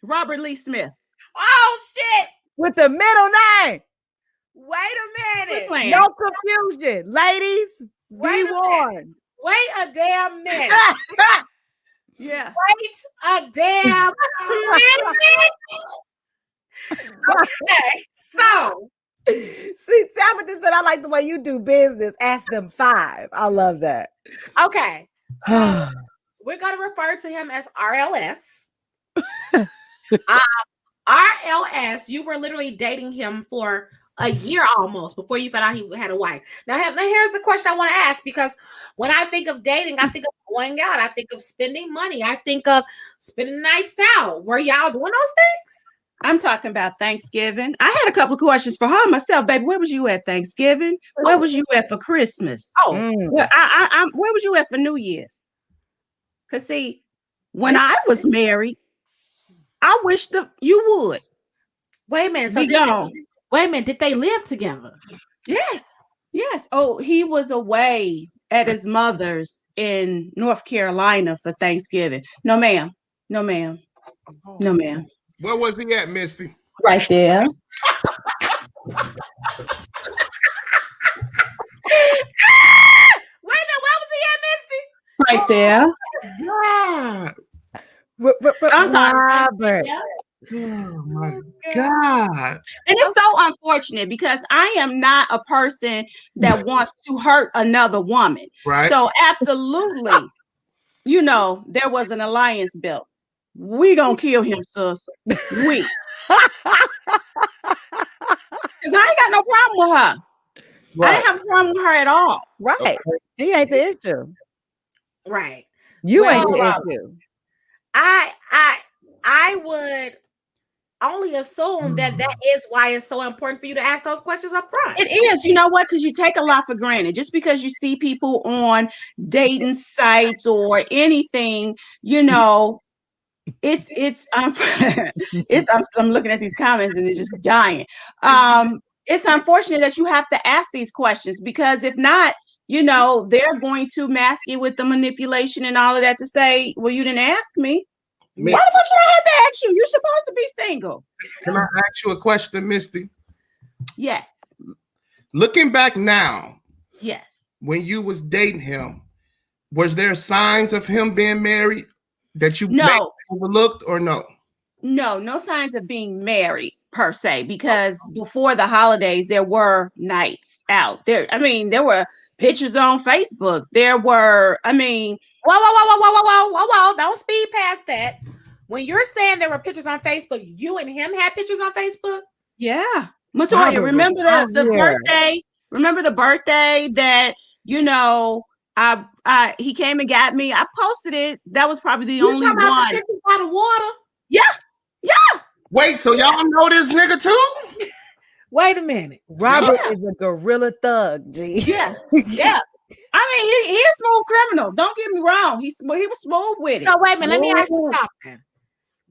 [SPEAKER 6] Robert Lee Smith.
[SPEAKER 2] Oh shit.
[SPEAKER 3] with the middle name.
[SPEAKER 2] Wait a minute.
[SPEAKER 6] Playing.
[SPEAKER 3] No confusion. Ladies,
[SPEAKER 2] Wait
[SPEAKER 3] be
[SPEAKER 2] a
[SPEAKER 3] warned.
[SPEAKER 2] Wait a damn minute.
[SPEAKER 6] Yeah.
[SPEAKER 2] Wait a damn minute. Okay, so
[SPEAKER 3] See, Tabitha said, I like the way you do business. Ask them 5. I love that.
[SPEAKER 2] okay. So we're gonna refer to him as RLS. RLS, you were literally dating him for a year almost before you found out he had a wife. Now here's the question I want to ask, because when I think of dating, I think of going out, I think of spending money, I think of spending nights out. Were y'all doing those things?
[SPEAKER 6] I'm talking about Thanksgiving. I had a couple of questions for her myself, baby. Where was you at Thanksgiving? Where was you at for Christmas? Where was you at for New Year's? Because see, when I was married, I wish that you would.
[SPEAKER 2] Wait a minute. So wait a minute. Did they live together?
[SPEAKER 6] Yes. Yes. Oh, he was away at his mother's in North Carolina for Thanksgiving. No, ma'am. No, ma'am. No, ma'am.
[SPEAKER 4] Where was he at, Misty?
[SPEAKER 6] Right there.
[SPEAKER 2] Wait a minute. Where was he at, Misty?
[SPEAKER 6] Right there.
[SPEAKER 4] God.
[SPEAKER 6] I'm sorry.
[SPEAKER 3] Robert.
[SPEAKER 4] Oh my God.
[SPEAKER 6] And it's so unfortunate because I am not a person that wants to hurt another woman.
[SPEAKER 4] Right.
[SPEAKER 6] So absolutely, there was an alliance built. We gonna kill him, sis. We. Because I ain't got no problem with her. Right. I ain't have a problem with her at all.
[SPEAKER 3] Right. Okay. She ain't the issue.
[SPEAKER 2] Right.
[SPEAKER 3] You ain't the issue.
[SPEAKER 2] I would only assume that is why it's so important for you to ask those questions up front.
[SPEAKER 6] It is. You know what? Because you take a lot for granted. Just because you see people on dating sites or anything, it's I'm looking at these comments and it's just dying. It's unfortunate that you have to ask these questions, because if not, they're going to mask it with the manipulation and all of that to say, well, you didn't ask me. Why the fuck should I have to ask you? You're supposed to be single.
[SPEAKER 4] Can I ask you a question, Misty?
[SPEAKER 6] Yes.
[SPEAKER 4] Looking back now,
[SPEAKER 6] yes,
[SPEAKER 4] when you was dating him, was there signs of him being married that you overlooked or no?
[SPEAKER 6] No signs of being married per se, because before the holidays, there were nights out there. I mean, there were pictures on Facebook. There were,
[SPEAKER 2] Whoa. Don't speed past that. When you're saying there were pictures on Facebook, you and him had pictures on Facebook?
[SPEAKER 6] Yeah. Matoya, remember the birthday? Remember the birthday that, he came and got me? I posted it. That was probably the only one.
[SPEAKER 2] Out of water?
[SPEAKER 6] Yeah.
[SPEAKER 4] Wait, so y'all know this nigga too?
[SPEAKER 2] Wait a minute.
[SPEAKER 3] Robert is a gorilla thug, G.
[SPEAKER 6] Yeah. I mean, he's a smooth criminal. Don't get me wrong. He was smooth with it.
[SPEAKER 2] So wait a minute, let me ask you something.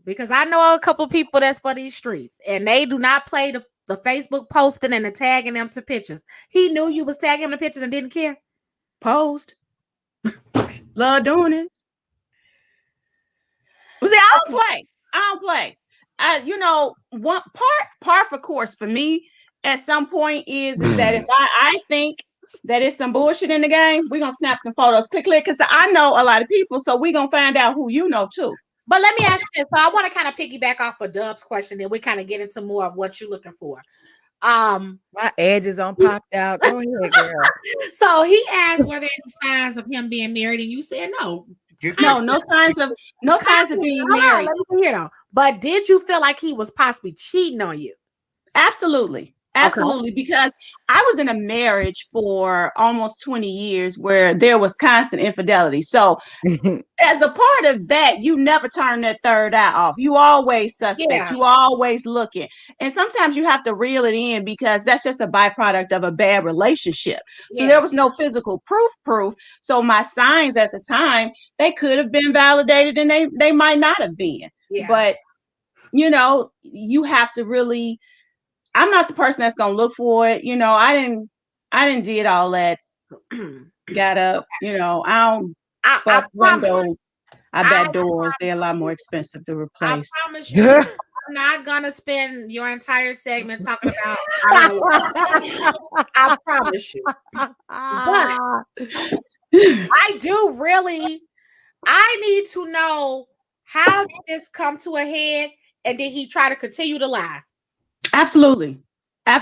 [SPEAKER 2] Because I know a couple of people that's for these streets, and they do not play the Facebook posting and the tagging them to pictures. He knew you was tagging him to pictures and didn't care?
[SPEAKER 6] Post. Love doing it. Well, see, I don't play. One part for course for me at some point is that if I think that it's some bullshit in the game, we're gonna snap some photos, click, because I know a lot of people, so we're gonna find out who you know too.
[SPEAKER 2] But let me ask you this. So I want to kind of piggyback off of Dub's question, then we kind of get into more of what you're looking for.
[SPEAKER 3] My edges on popped out. Go ahead, girl.
[SPEAKER 2] So he asked, were there any signs of him being married, and you said no.
[SPEAKER 6] No signs of being married.
[SPEAKER 2] Let me hear though. But did you feel like he was possibly cheating on you?
[SPEAKER 6] Absolutely. Absolutely, because I was in a marriage for almost 20 years where there was constant infidelity. So as a part of that, you never turn that third eye off. You always suspect. Yeah. You always looking. And sometimes you have to reel it in because that's just a byproduct of a bad relationship. So there was no physical proof. So my signs at the time, they could have been validated and they might not have been. Yeah. But, you have to really... I'm not the person that's gonna look for it. I didn't did all that. Got up. I don't bust windows. I bet doors. They're a lot more expensive to replace.
[SPEAKER 2] I promise you, I'm not gonna spend your entire segment talking about. I promise you. But I do really. I need to know, how did this come to a head, and did he try to continue to lie?
[SPEAKER 6] Absolutely. I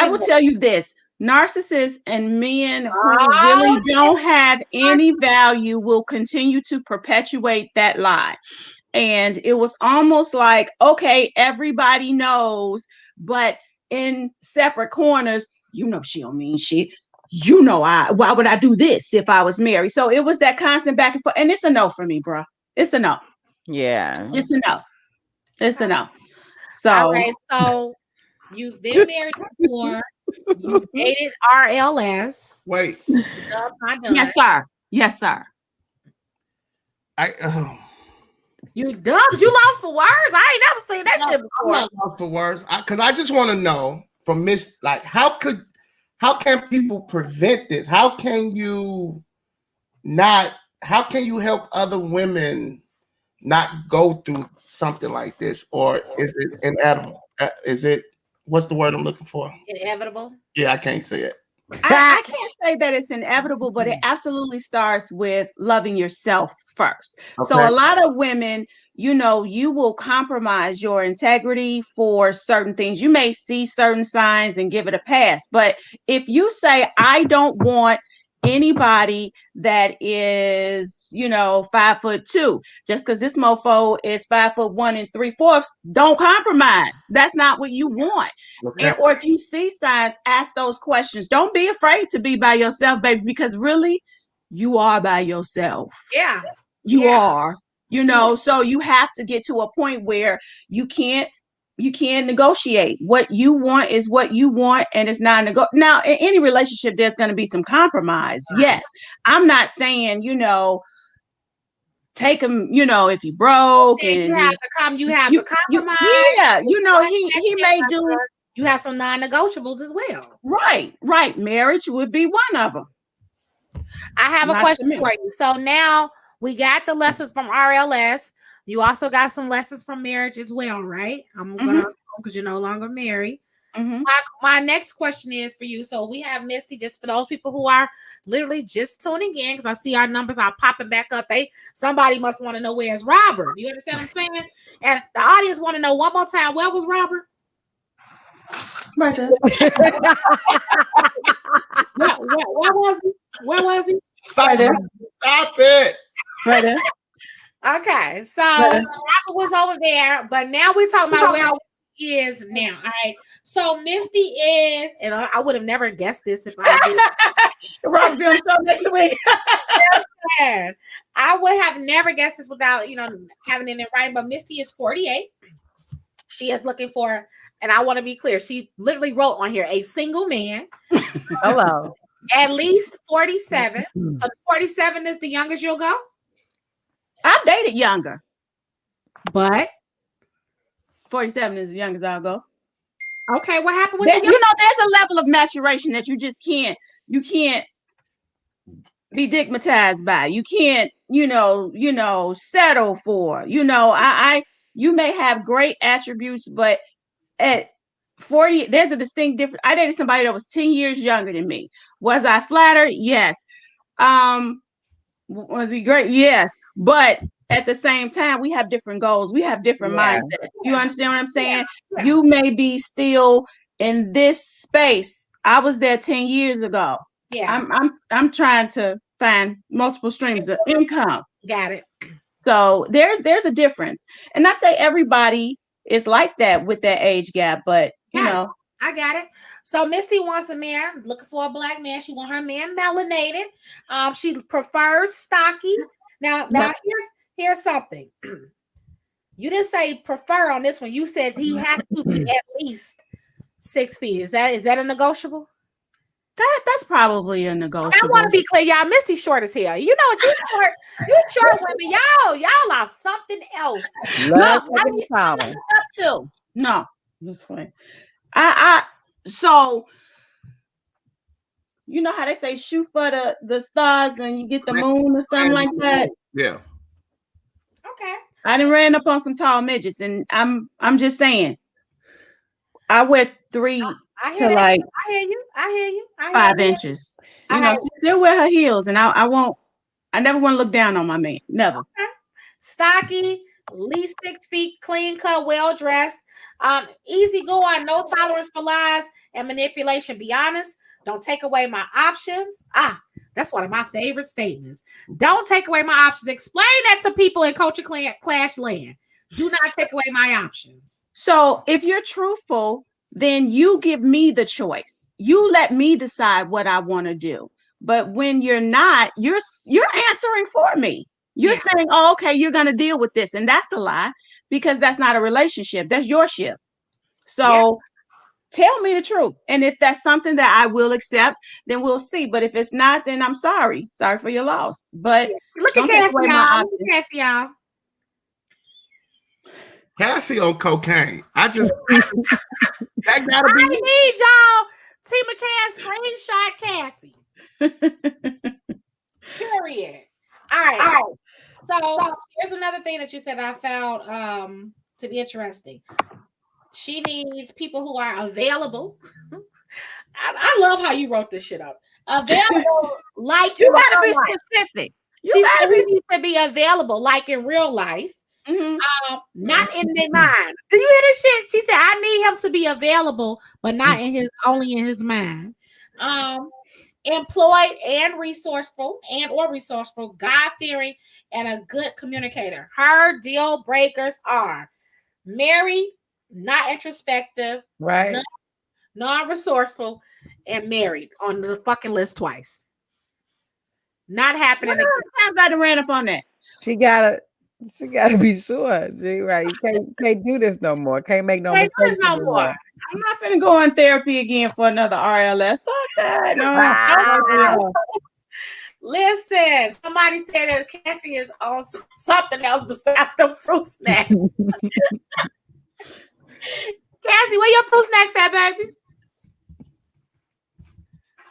[SPEAKER 6] will tell you this. Narcissists and men who really don't have any value will continue to perpetuate that lie. And it was almost like, okay, everybody knows, but in separate corners, she don't mean shit. Why would I do this if I was married? So it was that constant back and forth. And it's a no for me, bro. It's a no.
[SPEAKER 3] Yeah.
[SPEAKER 6] It's a no. It's a no. So
[SPEAKER 2] all right, so you've been married before. You've dated RLS.
[SPEAKER 4] Wait,
[SPEAKER 6] yes, sir. Yes, sir.
[SPEAKER 2] You dubs, you lost for words. I ain't never seen that shit
[SPEAKER 4] I'm
[SPEAKER 2] before.
[SPEAKER 4] not lost for words, because I just want to know from Miss, like, how can people prevent this? How can you help other women not go through something like this? Or is it inevitable? What's the word I'm looking for?
[SPEAKER 2] Inevitable.
[SPEAKER 4] Yeah, I can't say it.
[SPEAKER 6] I can't say that it's inevitable, but it absolutely starts with loving yourself first.
[SPEAKER 4] Okay.
[SPEAKER 6] So a lot of women, you will compromise your integrity for certain things. You may see certain signs and give it a pass. But if you say, I don't want anybody that is, 5'2", just because this mofo is 5'1" 3/4, don't compromise. That's not what you want.
[SPEAKER 4] Okay.
[SPEAKER 6] Or if you see signs, ask those questions. Don't be afraid to be by yourself, baby, because really you are by yourself.
[SPEAKER 2] Yeah.
[SPEAKER 6] You are, so you have to get to a point where you can't negotiate. What you want is what you want, and it's not now in any relationship there's going to be some compromise. Yes, I'm not saying take him, if you broke and
[SPEAKER 2] you have to compromise.
[SPEAKER 6] He may do.
[SPEAKER 2] You have some non-negotiables as well.
[SPEAKER 6] Right. Marriage would be one of them.
[SPEAKER 2] I have a question for you. So now we got the lessons from RLS. You also got some lessons from marriage as well, right? I'm gonna, because you're no longer married. My next question is for you. So we have Misty, just for those people who are literally just tuning in, because I see our numbers are popping back up. Somebody must want to know, where's Robert? You understand what I'm saying? And the audience want to know one more time, where was Robert? Right there. Where was he? Where was he?
[SPEAKER 4] Stop it.
[SPEAKER 6] Right there.
[SPEAKER 2] Okay, so Robert was over there, but now we're talking about where he is now. All right. So Misty is, and I would have never guessed this if I did.
[SPEAKER 6] Robert be on the show next week.
[SPEAKER 2] I would have never guessed this without having it in writing. But Misty is 48. She is looking for, and I want to be clear, she literally wrote on here, a single man.
[SPEAKER 3] Hello.
[SPEAKER 2] At least 47. So 47 is the youngest you'll go?
[SPEAKER 6] I've dated younger.
[SPEAKER 2] But
[SPEAKER 6] 47 is the youngest I'll go.
[SPEAKER 2] Okay, what happened with
[SPEAKER 6] there's a level of maturation that you just can't be digmatized by. You can't, settle for. You may have great attributes, but at 40, there's a distinct difference. I dated somebody that was 10 years younger than me. Was I flattered? Yes. Was he great? Yes. But at the same time, we have different goals. We have different mindsets. You understand what I'm saying? Yeah. You may be still in this space. I was there 10 years ago.
[SPEAKER 2] Yeah.
[SPEAKER 6] I'm trying to find multiple streams of income.
[SPEAKER 2] Got it.
[SPEAKER 6] So there's a difference. And not say everybody is like that with that age gap, but
[SPEAKER 2] I got it. So Misty wants a man, looking for a black man. She wants her man melanated. She prefers stocky. Now here's something. You didn't say prefer on this one. You said he has to be at least 6 feet. Is that a negotiable?
[SPEAKER 6] That's probably a negotiable.
[SPEAKER 2] I want to be clear, y'all. Misty's short as hell. You know what? You short women. Y'all are something else.
[SPEAKER 3] Love
[SPEAKER 6] up to. No, this way. So you know how they say shoot for the stars and you get the moon or something like that?
[SPEAKER 4] Yeah.
[SPEAKER 2] Okay.
[SPEAKER 6] I done ran up on some tall midgets, and I'm just saying I wear 3
[SPEAKER 2] I
[SPEAKER 6] to like
[SPEAKER 2] I hear you.
[SPEAKER 6] 5 inches. She still wear her heels, and I never want to look down on my man. Never.
[SPEAKER 2] Okay. Stocky, at least 6 feet, clean cut, well dressed. Easy going, no tolerance for lies and manipulation. Be honest. Don't take away my options. That's one of my favorite statements. Don't take away my options. Explain that to people in Culture Clash land. Do not take away my options.
[SPEAKER 6] So if you're truthful, then you give me the choice. You let me decide what I want to do. But when you're not, you're answering for me. You're saying, oh, okay, you're going to deal with this. And that's a lie, because that's not a relationship. That's your ship. So tell me the truth. And if that's something that I will accept, then we'll see. But if it's not, then I'm sorry. Sorry for your loss. But
[SPEAKER 2] look at Cassie, y'all. Look at Cassie, y'all.
[SPEAKER 4] Cassie on cocaine. That gotta be.
[SPEAKER 2] I need y'all. T McCann screenshot Cassie. Period. All right. So here's another thing that you said I found to be interesting. She needs people who are available. I love how you wrote this shit up. Available, like
[SPEAKER 6] you gotta be specific.
[SPEAKER 2] She said we need to be available, like in real life. Not in their mind. Do you hear this shit? She said, I need him to be available, but not only in his mind. Employed and resourceful, God-fearing, and a good communicator. Her deal breakers are married, not introspective,
[SPEAKER 3] right?
[SPEAKER 2] Non-resourceful, and married on the fucking list twice. Not happening.
[SPEAKER 6] Times I done ran up on that.
[SPEAKER 3] She gotta be sure, G. Right? You can't do this no more. Can't make no mistakes no more.
[SPEAKER 6] I'm not gonna go on therapy again for another RLS. Fuck that. No.
[SPEAKER 2] Listen, somebody said that Cassie is on something else besides the fruit snacks. Cassie, where your fruit snacks at, baby?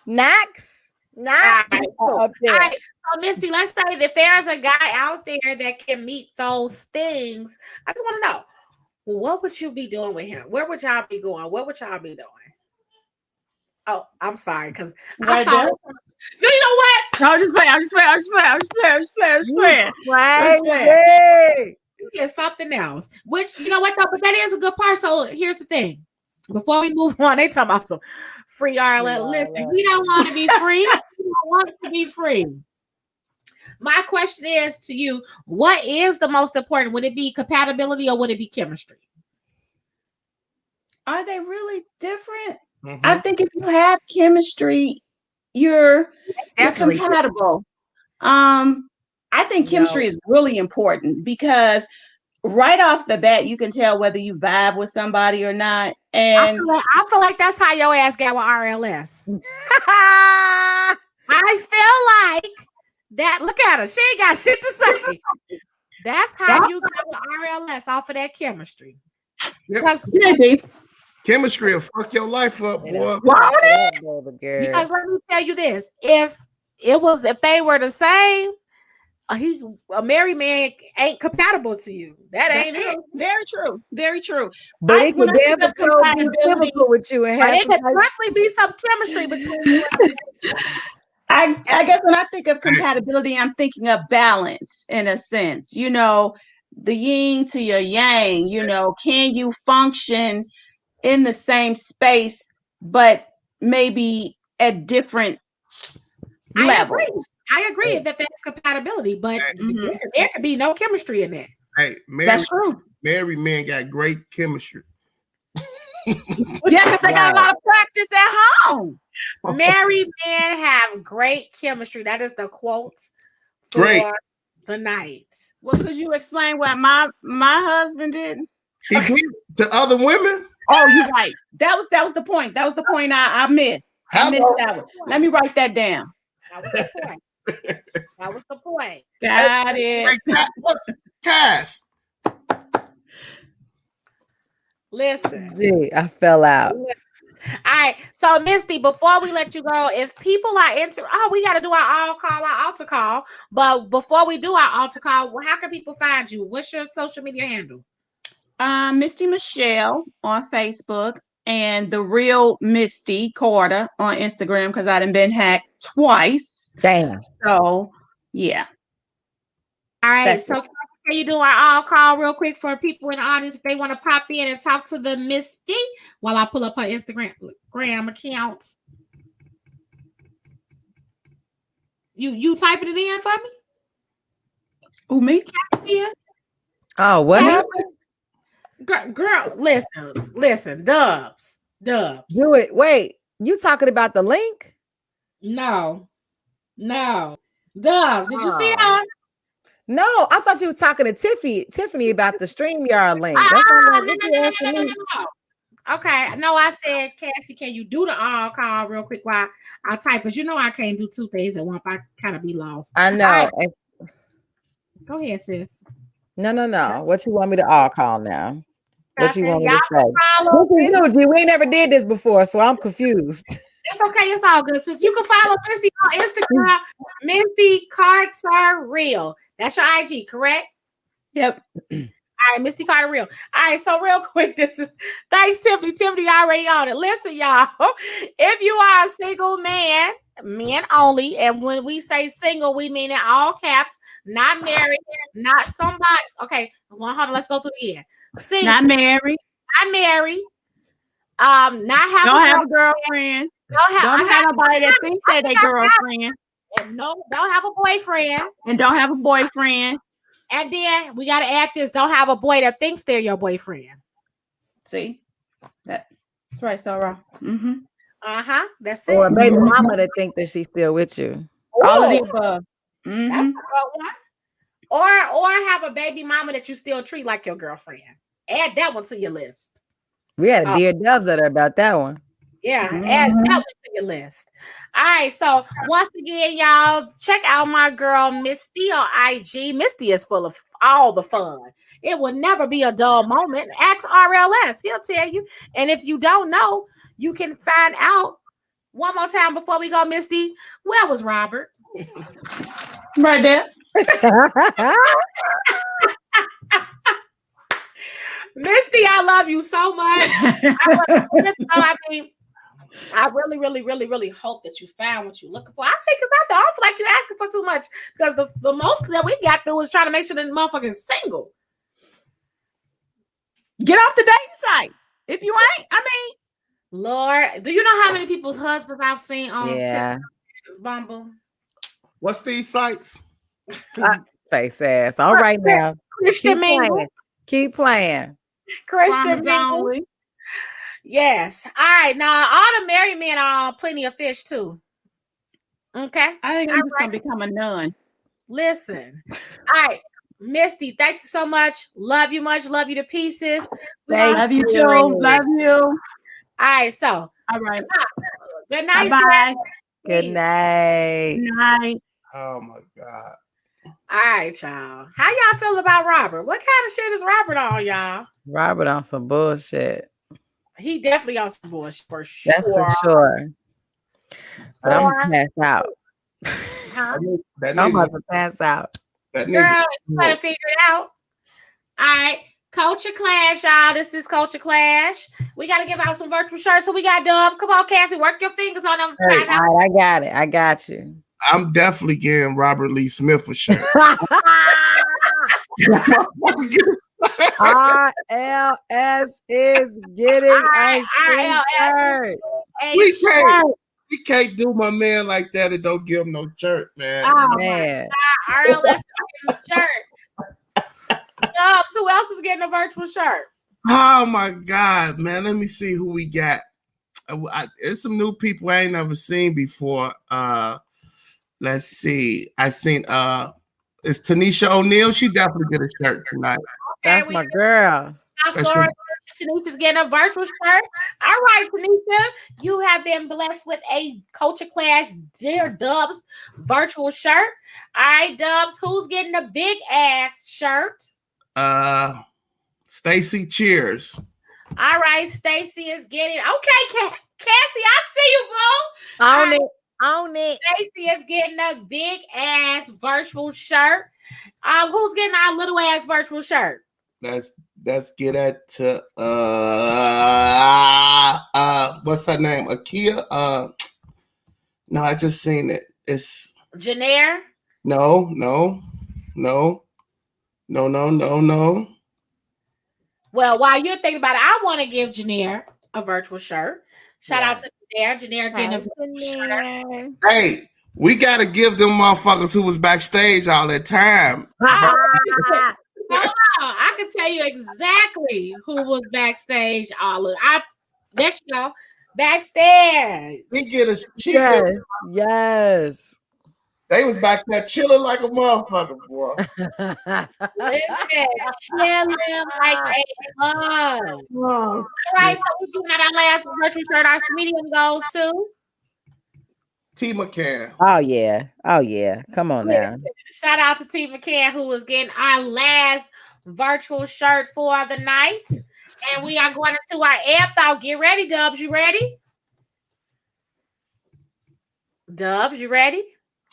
[SPEAKER 3] Knacks.
[SPEAKER 2] Right. All right. So, Misty, let's say if there's a guy out there that can meet those things, I just want to know, what would you be doing with him? Where would y'all be going? What would y'all be doing? Oh, I'm sorry, because I saw this. No, you know what?
[SPEAKER 6] No, I'm just playing.
[SPEAKER 2] It's something else. Which, you know what, though? But that is a good part. So here's the thing. Before we move on, they talking about some free RLS. Listen, we don't want to be free. We don't want to be free. My question is to you, what is the most important? Would it be compatibility or would it be chemistry?
[SPEAKER 6] Are they really different? I think if you have chemistry, you're compatible. I think chemistry is really important because right off the bat, you can tell whether you vibe with somebody or not. And
[SPEAKER 2] I feel like that's how your ass got with RLS. I feel like that. Look at her. She ain't got shit to say. That's how you got with RLS off of that chemistry.
[SPEAKER 4] Because chemistry will fuck your life up, boy.
[SPEAKER 2] Because let me tell you this: if they were the same, a married man ain't compatible to you. That's true. It.
[SPEAKER 6] Very true. Very true.
[SPEAKER 3] But it could definitely be with you and have
[SPEAKER 2] it could definitely be some chemistry between you.
[SPEAKER 6] I guess when I think of compatibility, I'm thinking of balance in a sense. You know, the yin to your yang. You know, can you function in the same space, but maybe at different levels?
[SPEAKER 2] I agree that that's compatibility, but there could be no chemistry in that.
[SPEAKER 4] Hey,
[SPEAKER 6] that's true.
[SPEAKER 4] Married men got great chemistry.
[SPEAKER 6] Yes, they got a lot of practice at home.
[SPEAKER 2] Married men have great chemistry. That is the quote for the night.
[SPEAKER 6] Well, could you explain what my husband did?
[SPEAKER 4] He to other women.
[SPEAKER 6] Oh, you're right. That was the point. That was the point I missed. I missed that one. Let me write that down.
[SPEAKER 2] That was the point. That was the point.
[SPEAKER 6] Got it.
[SPEAKER 4] Cass.
[SPEAKER 2] Listen.
[SPEAKER 3] Gee, I fell out.
[SPEAKER 2] All right. So, Misty, before we let you go, if people are we got to do our altar call. But before we do our altar call, how can people find you? What's your social media handle?
[SPEAKER 6] Misty Michelle on Facebook and The Real Misty Carter on Instagram because I done been hacked twice.
[SPEAKER 3] Damn.
[SPEAKER 6] So, yeah.
[SPEAKER 2] All right. So, can you do our all call real quick for people in the audience if they want to pop in and talk to the Misty while I pull up her Instagram account? You typing it in for me?
[SPEAKER 6] Who, me?
[SPEAKER 2] Yeah.
[SPEAKER 3] Oh, what
[SPEAKER 2] Yeah.
[SPEAKER 3] happened?
[SPEAKER 2] Girl, listen, Dubs.
[SPEAKER 3] Do it. Wait, you talking about the link?
[SPEAKER 2] No. Dubs, did you see
[SPEAKER 3] Oh.
[SPEAKER 2] that?
[SPEAKER 3] No, I thought you was talking to Tiffany about the StreamYard link. That's
[SPEAKER 2] Ah,
[SPEAKER 3] what
[SPEAKER 2] no.
[SPEAKER 3] asking me.
[SPEAKER 2] Okay, no, I said, Cassie, can you do the all call real quick while I type? Because you know I can't do two things at once. I kind of be lost.
[SPEAKER 3] I know.
[SPEAKER 2] All right, go ahead, sis.
[SPEAKER 3] No. What you want me to all call now? What you want me to say?
[SPEAKER 2] Follow
[SPEAKER 3] This is new, G. We ain't never did this before, so I'm confused.
[SPEAKER 2] It's okay. It's all good, sis. You can follow Misty on Instagram, Misty Carter Real. That's your IG, correct?
[SPEAKER 6] Yep.
[SPEAKER 2] All right, Misty Carter Real. All right, so real quick, this is thanks, Tiffany. Tiffany already on it. Listen, y'all. If you are a single man, men only, and when we say single, we mean in all caps, not married, not somebody. Okay, hold on, let's go through the end. Single,
[SPEAKER 6] Not married.
[SPEAKER 2] not married. Not
[SPEAKER 6] Don't have a girlfriend. Don't have nobody that thinks that they girlfriend.
[SPEAKER 2] And no, don't have a boyfriend.
[SPEAKER 6] And don't have a boyfriend.
[SPEAKER 2] And then we got to add this: don't have a boy that thinks they're your boyfriend.
[SPEAKER 6] See, that's right, Sarah. Mm-hmm.
[SPEAKER 2] That's it.
[SPEAKER 3] Or a baby mama that think that she's still with you.
[SPEAKER 6] All of the above. Mm-hmm.
[SPEAKER 2] That's a good one. Or have a baby mama that you still treat like your girlfriend. Add that one to your list.
[SPEAKER 3] We had a Dear Dove letter about that one.
[SPEAKER 2] Yeah, add that one to your list. All right, so once again, y'all, check out my girl Misty on IG. Misty is full of all the fun. It will never be a dull moment. Ask RLS, he'll tell you. And if you don't know, you can find out one more time before we go, Misty. Where was Robert?
[SPEAKER 6] Right there.
[SPEAKER 2] Misty, I love you so much. I really hope that you found what you're looking for. I think it's not the offer like you're asking for too much, because the most that we got through was trying to make sure that the motherfucking single.
[SPEAKER 6] Get off the dating site. If you ain't,
[SPEAKER 2] Lord, do you know how many people's husbands I've seen on TikTok, Bumble?
[SPEAKER 4] What's these sites?
[SPEAKER 3] Face ass. All right now.
[SPEAKER 2] Christian Mingle.
[SPEAKER 3] Keep playing.
[SPEAKER 2] Christian Mingle. Yes. All right. Now, all the married men are on Plenty of Fish too. Okay.
[SPEAKER 6] I think I'm just gonna become a nun.
[SPEAKER 2] Listen. All right. Misty, thank you so much. Love you much. Love you to pieces.
[SPEAKER 6] Love you too. Love you.
[SPEAKER 2] All right. So,
[SPEAKER 6] all right.
[SPEAKER 2] Good night.
[SPEAKER 6] Bye.
[SPEAKER 3] Good night.
[SPEAKER 6] Good night.
[SPEAKER 4] Oh my God.
[SPEAKER 2] All right, y'all. How y'all feel about Robert? What kind of shit is Robert on, y'all?
[SPEAKER 3] Robert on some bullshit.
[SPEAKER 2] He definitely on some bullshit for sure.
[SPEAKER 3] That's for sure. But I'm gonna pass out. I'm about to pass out.
[SPEAKER 2] Girl, you better figure it out. All right. Culture Clash, y'all. This is Culture Clash. We got to give out some virtual shirts. So we got Dubs. Come on, Cassie. Work your fingers on them.
[SPEAKER 3] Hey, all right, I got it. I got you.
[SPEAKER 4] I'm definitely getting Robert Lee Smith a shirt.
[SPEAKER 3] RLS is getting a shirt.
[SPEAKER 4] We can't do my man like that and don't give him no shirt, man.
[SPEAKER 2] Oh, man. RLS is getting a shirt. Dubs, who else is getting a virtual shirt?
[SPEAKER 4] Oh my God, man. Let me see who we got. It's some new people I ain't never seen before. Let's see. I seen it's Tanisha O'Neal. She definitely get a shirt tonight.
[SPEAKER 3] Okay, that's my girl.
[SPEAKER 2] Tanisha's getting a virtual shirt. All right, Tanisha, you have been blessed with a Culture Clash Dear Dubs virtual shirt. All right, Dubs, who's getting a big ass shirt?
[SPEAKER 4] Stacy Cheers.
[SPEAKER 2] All right, Stacy is getting okay. Cassie, I see you, bro.
[SPEAKER 3] On it.
[SPEAKER 2] Stacy is getting a big ass virtual shirt. Who's getting our little ass virtual shirt?
[SPEAKER 4] Let's get at to what's her name? Akia. No, I just seen it. It's
[SPEAKER 2] Janaire.
[SPEAKER 4] No.
[SPEAKER 2] Well, while you're thinking about it, I want to give Janaire a virtual shirt. Shout out to Janaire. Janaire getting a virtual shirt.
[SPEAKER 4] Hey, We gotta give them motherfuckers who was backstage all that time.
[SPEAKER 2] Hold on, I can tell you exactly who was backstage. There you go, backstage.
[SPEAKER 4] We get a
[SPEAKER 3] Yes, yes.
[SPEAKER 4] They was back there chilling like a motherfucker, boy.
[SPEAKER 2] Listen, chilling like a bug. All right, so we're giving out our last virtual shirt. Our medium goes to
[SPEAKER 4] T McCann.
[SPEAKER 3] Oh yeah. Come on now.
[SPEAKER 2] Listen, shout out to T McCann, who is getting our last virtual shirt for the night. And we are going into our air thought. Get ready, Dubs. You ready? Dubs, you ready?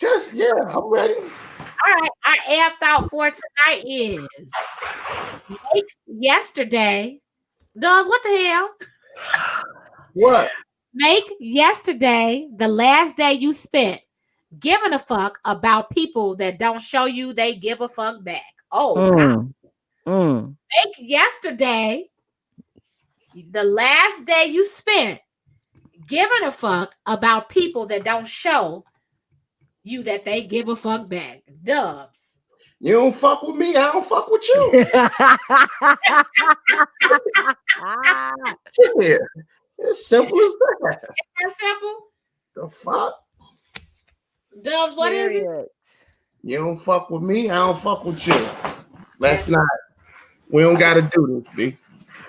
[SPEAKER 4] I'm ready.
[SPEAKER 2] All right, our air thought for tonight is make yesterday. Dubs, what the hell?
[SPEAKER 4] What?
[SPEAKER 2] Make yesterday the last day you spent giving a fuck about people that don't show you they give a fuck back. Oh, God. Make yesterday the last day you spent giving a fuck about people that don't show you that they give a fuck back. Dubs.
[SPEAKER 4] You don't fuck with me, I don't fuck with you. Yeah. It's simple as that.
[SPEAKER 2] Is that simple?
[SPEAKER 4] The fuck?
[SPEAKER 2] Dubs, what is it?
[SPEAKER 4] You don't fuck with me, I don't fuck with you. Let's not. We don't gotta do this, B.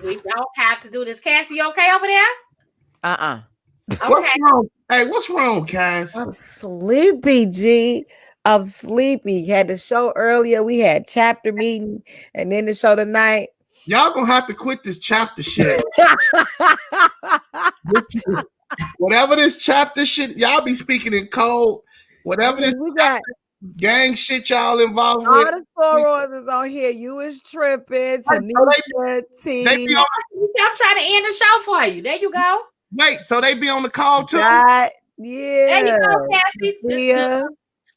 [SPEAKER 2] We don't have to do this. Cassie, you okay over there? Okay.
[SPEAKER 4] What's wrong? Hey, what's wrong, Cass?
[SPEAKER 3] I'm sleepy, G. I'm sleepy. Had the show earlier. We had chapter meeting, and then the show tonight.
[SPEAKER 4] Y'all gonna have to quit this chapter shit. Whatever this chapter shit, y'all be speaking in code. Whatever this
[SPEAKER 3] we got
[SPEAKER 4] gang shit y'all involved
[SPEAKER 3] all
[SPEAKER 4] with.
[SPEAKER 3] the sorors is on here. You is tripping. Tanisha, T.
[SPEAKER 2] I'm trying to end the show for you. There you go.
[SPEAKER 4] Wait, so they be on the call too?
[SPEAKER 3] Yeah.
[SPEAKER 2] There you go, Cassie.
[SPEAKER 3] Yeah.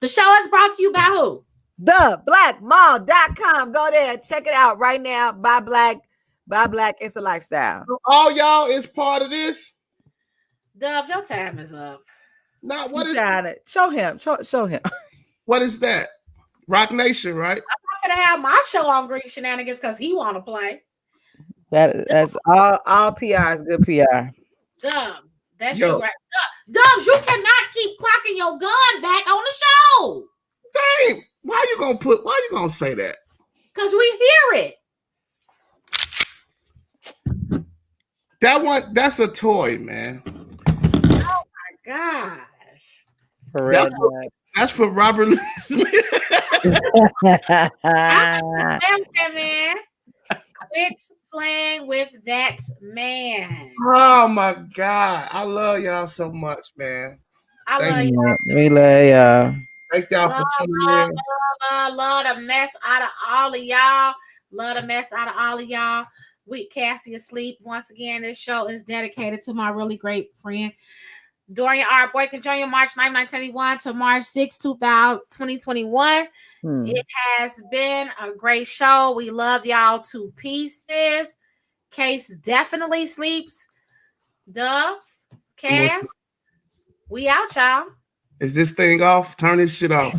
[SPEAKER 2] The show is brought to you by who?
[SPEAKER 3] TheBlackMall.com. Go there, check it out right now. Buy black, it's a lifestyle.
[SPEAKER 4] So all y'all is part of this.
[SPEAKER 2] Dub, your time is up.
[SPEAKER 4] Now what is
[SPEAKER 3] it? Show him. Show him.
[SPEAKER 4] What is that? Rock Nation, right?
[SPEAKER 2] I'm gonna have my show on Greek Shenanigans because he want to play.
[SPEAKER 3] That's all PR is good PR.
[SPEAKER 2] Dubs, that's you right. Dubs, you cannot keep clocking your gun back on the show.
[SPEAKER 4] Dang, why you gonna say that?
[SPEAKER 2] Because we hear it.
[SPEAKER 4] That's a toy, man.
[SPEAKER 2] Oh my gosh.
[SPEAKER 3] For real.
[SPEAKER 4] That's for Robert Lee Smith.
[SPEAKER 2] Man. Quit playing with that man.
[SPEAKER 4] Oh my God. I love y'all so much, man.
[SPEAKER 2] I love you.
[SPEAKER 3] We love y'all.
[SPEAKER 4] Thank y'all for tuning in.
[SPEAKER 2] Love the mess out of all of y'all. Love the mess out of all of y'all. With Cassie asleep. Once again, this show is dedicated to my really great friend, Dorian R. Boykin Jr., March 9, 1991 to March 6, 2021. It has been a great show. We love y'all to pieces. Case definitely sleeps. Dubs, Cass, we out, y'all.
[SPEAKER 4] Is this thing off? Turn this shit off.